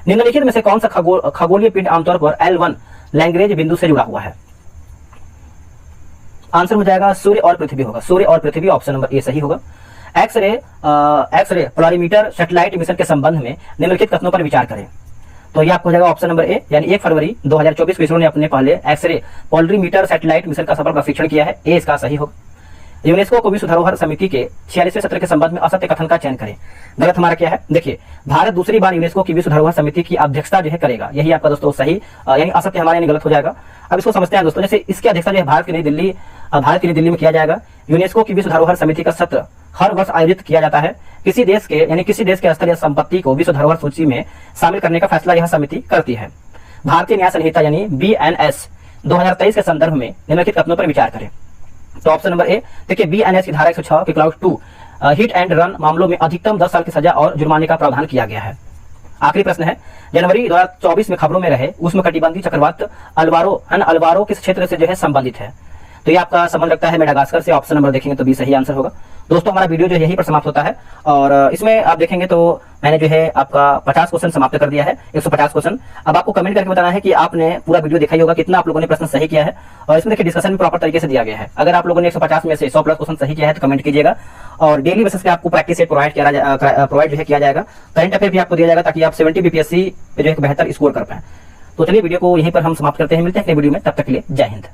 निम्नलिखित में से कौन सा खगोलीय पिंड आमतौर पर L1 लैंग्रेज बिंदु से जुड़ा हुआ है? आंसर हो जाएगा सूर्य और पृथ्वी होगा। सूर्य और पृथ्वी, ऑप्शन नंबर ए सही होगा। एक्सरे पोलरीमीटर सैटेलाइट मिशन के संबंध में निम्नलिखित कथनों पर विचार करें। तो ये आपको हो जाएगा ऑप्शन नंबर ए, यानी 1 फरवरी 2024 को इसरो ने अपने पहले एक्सरे पोलरीमीटर सैटेलाइट मिशन का सफल प्रशिक्षण किया है। ए इसका सही होगा। यूनेस्को को विश्व धरोहर समिति के 46वें सत्र के संबंध में असत्य कथन का चयन करें। गलत हमारा क्या है? देखिए, भारत दूसरी बार यूनेस्को की विश्व धरोहर समिति की अध्यक्षता जो है करेगा। यही आपका दोस्तों सही, यानी असत्य हमारे यानी गलत हो जाएगा। अब इसको समझते हैं दोस्तों। जैसे इसकी अध्यक्षता जो है भारत की नई दिल्ली में किया जाएगा। यूनेस्को की विश्व धरोहर समिति का सत्र हर वर्ष आयोजित किया जाता है। किसी देश के स्थल या संपत्ति को विश्व धरोहर सूची में शामिल करने का फैसला यह समिति करती है। भारतीय न्याय संहिता यानी BNS 2023 के संदर्भ में निम्नलिखित कथनों पर विचार करें। तो ऑप्शन नंबर ए, देखिए, BNS की धारा 106 के क्लाउज 2 हिट एंड रन मामलों में अधिकतम 10 साल की सजा और जुर्माने का प्रावधान किया गया है। आखिरी प्रश्न है, जनवरी 2024 में खबरों में रहे उष्णकटिबंधीय चक्रवात अल्वारो किस क्षेत्र से जो है संबंधित है? तो ये आपका संबंध रखता है मेडागास्कर से। ऑप्शन नंबर देखेंगे तो बी सही आंसर होगा। दोस्तों, हमारा वीडियो जो है यहीं पर समाप्त होता है, और इसमें आप देखेंगे तो मैंने जो है आपका 50 क्वेश्चन समाप्त कर दिया है, 150 क्वेश्चन। अब आपको कमेंट करके बताना है कि आपने पूरा वीडियो देखा ही होगा, कितना आप लोगों ने प्रश्न सही किया है। और इसमें देखिए डिस्कशन में प्रॉपर तरीके से दिया गया है। अगर आप लोगों ने 150 में से 100+ क्वेश्चन सही किया है तो कमेंट कीजिएगा, और डेली बेसिस पे आपको प्रैक्टिस सेट प्रोवाइड किया जाएगा। करंट अफेयर भी आपको दिया जाएगा ताकि आप 70 BPSC पे जो है बेहतर स्कोर कर पाए। तो चलिए वीडियो को यहीं पर हम समाप्त करते हैं। मिलते हैं अगले वीडियो में, तब तक के लिए जय हिंद।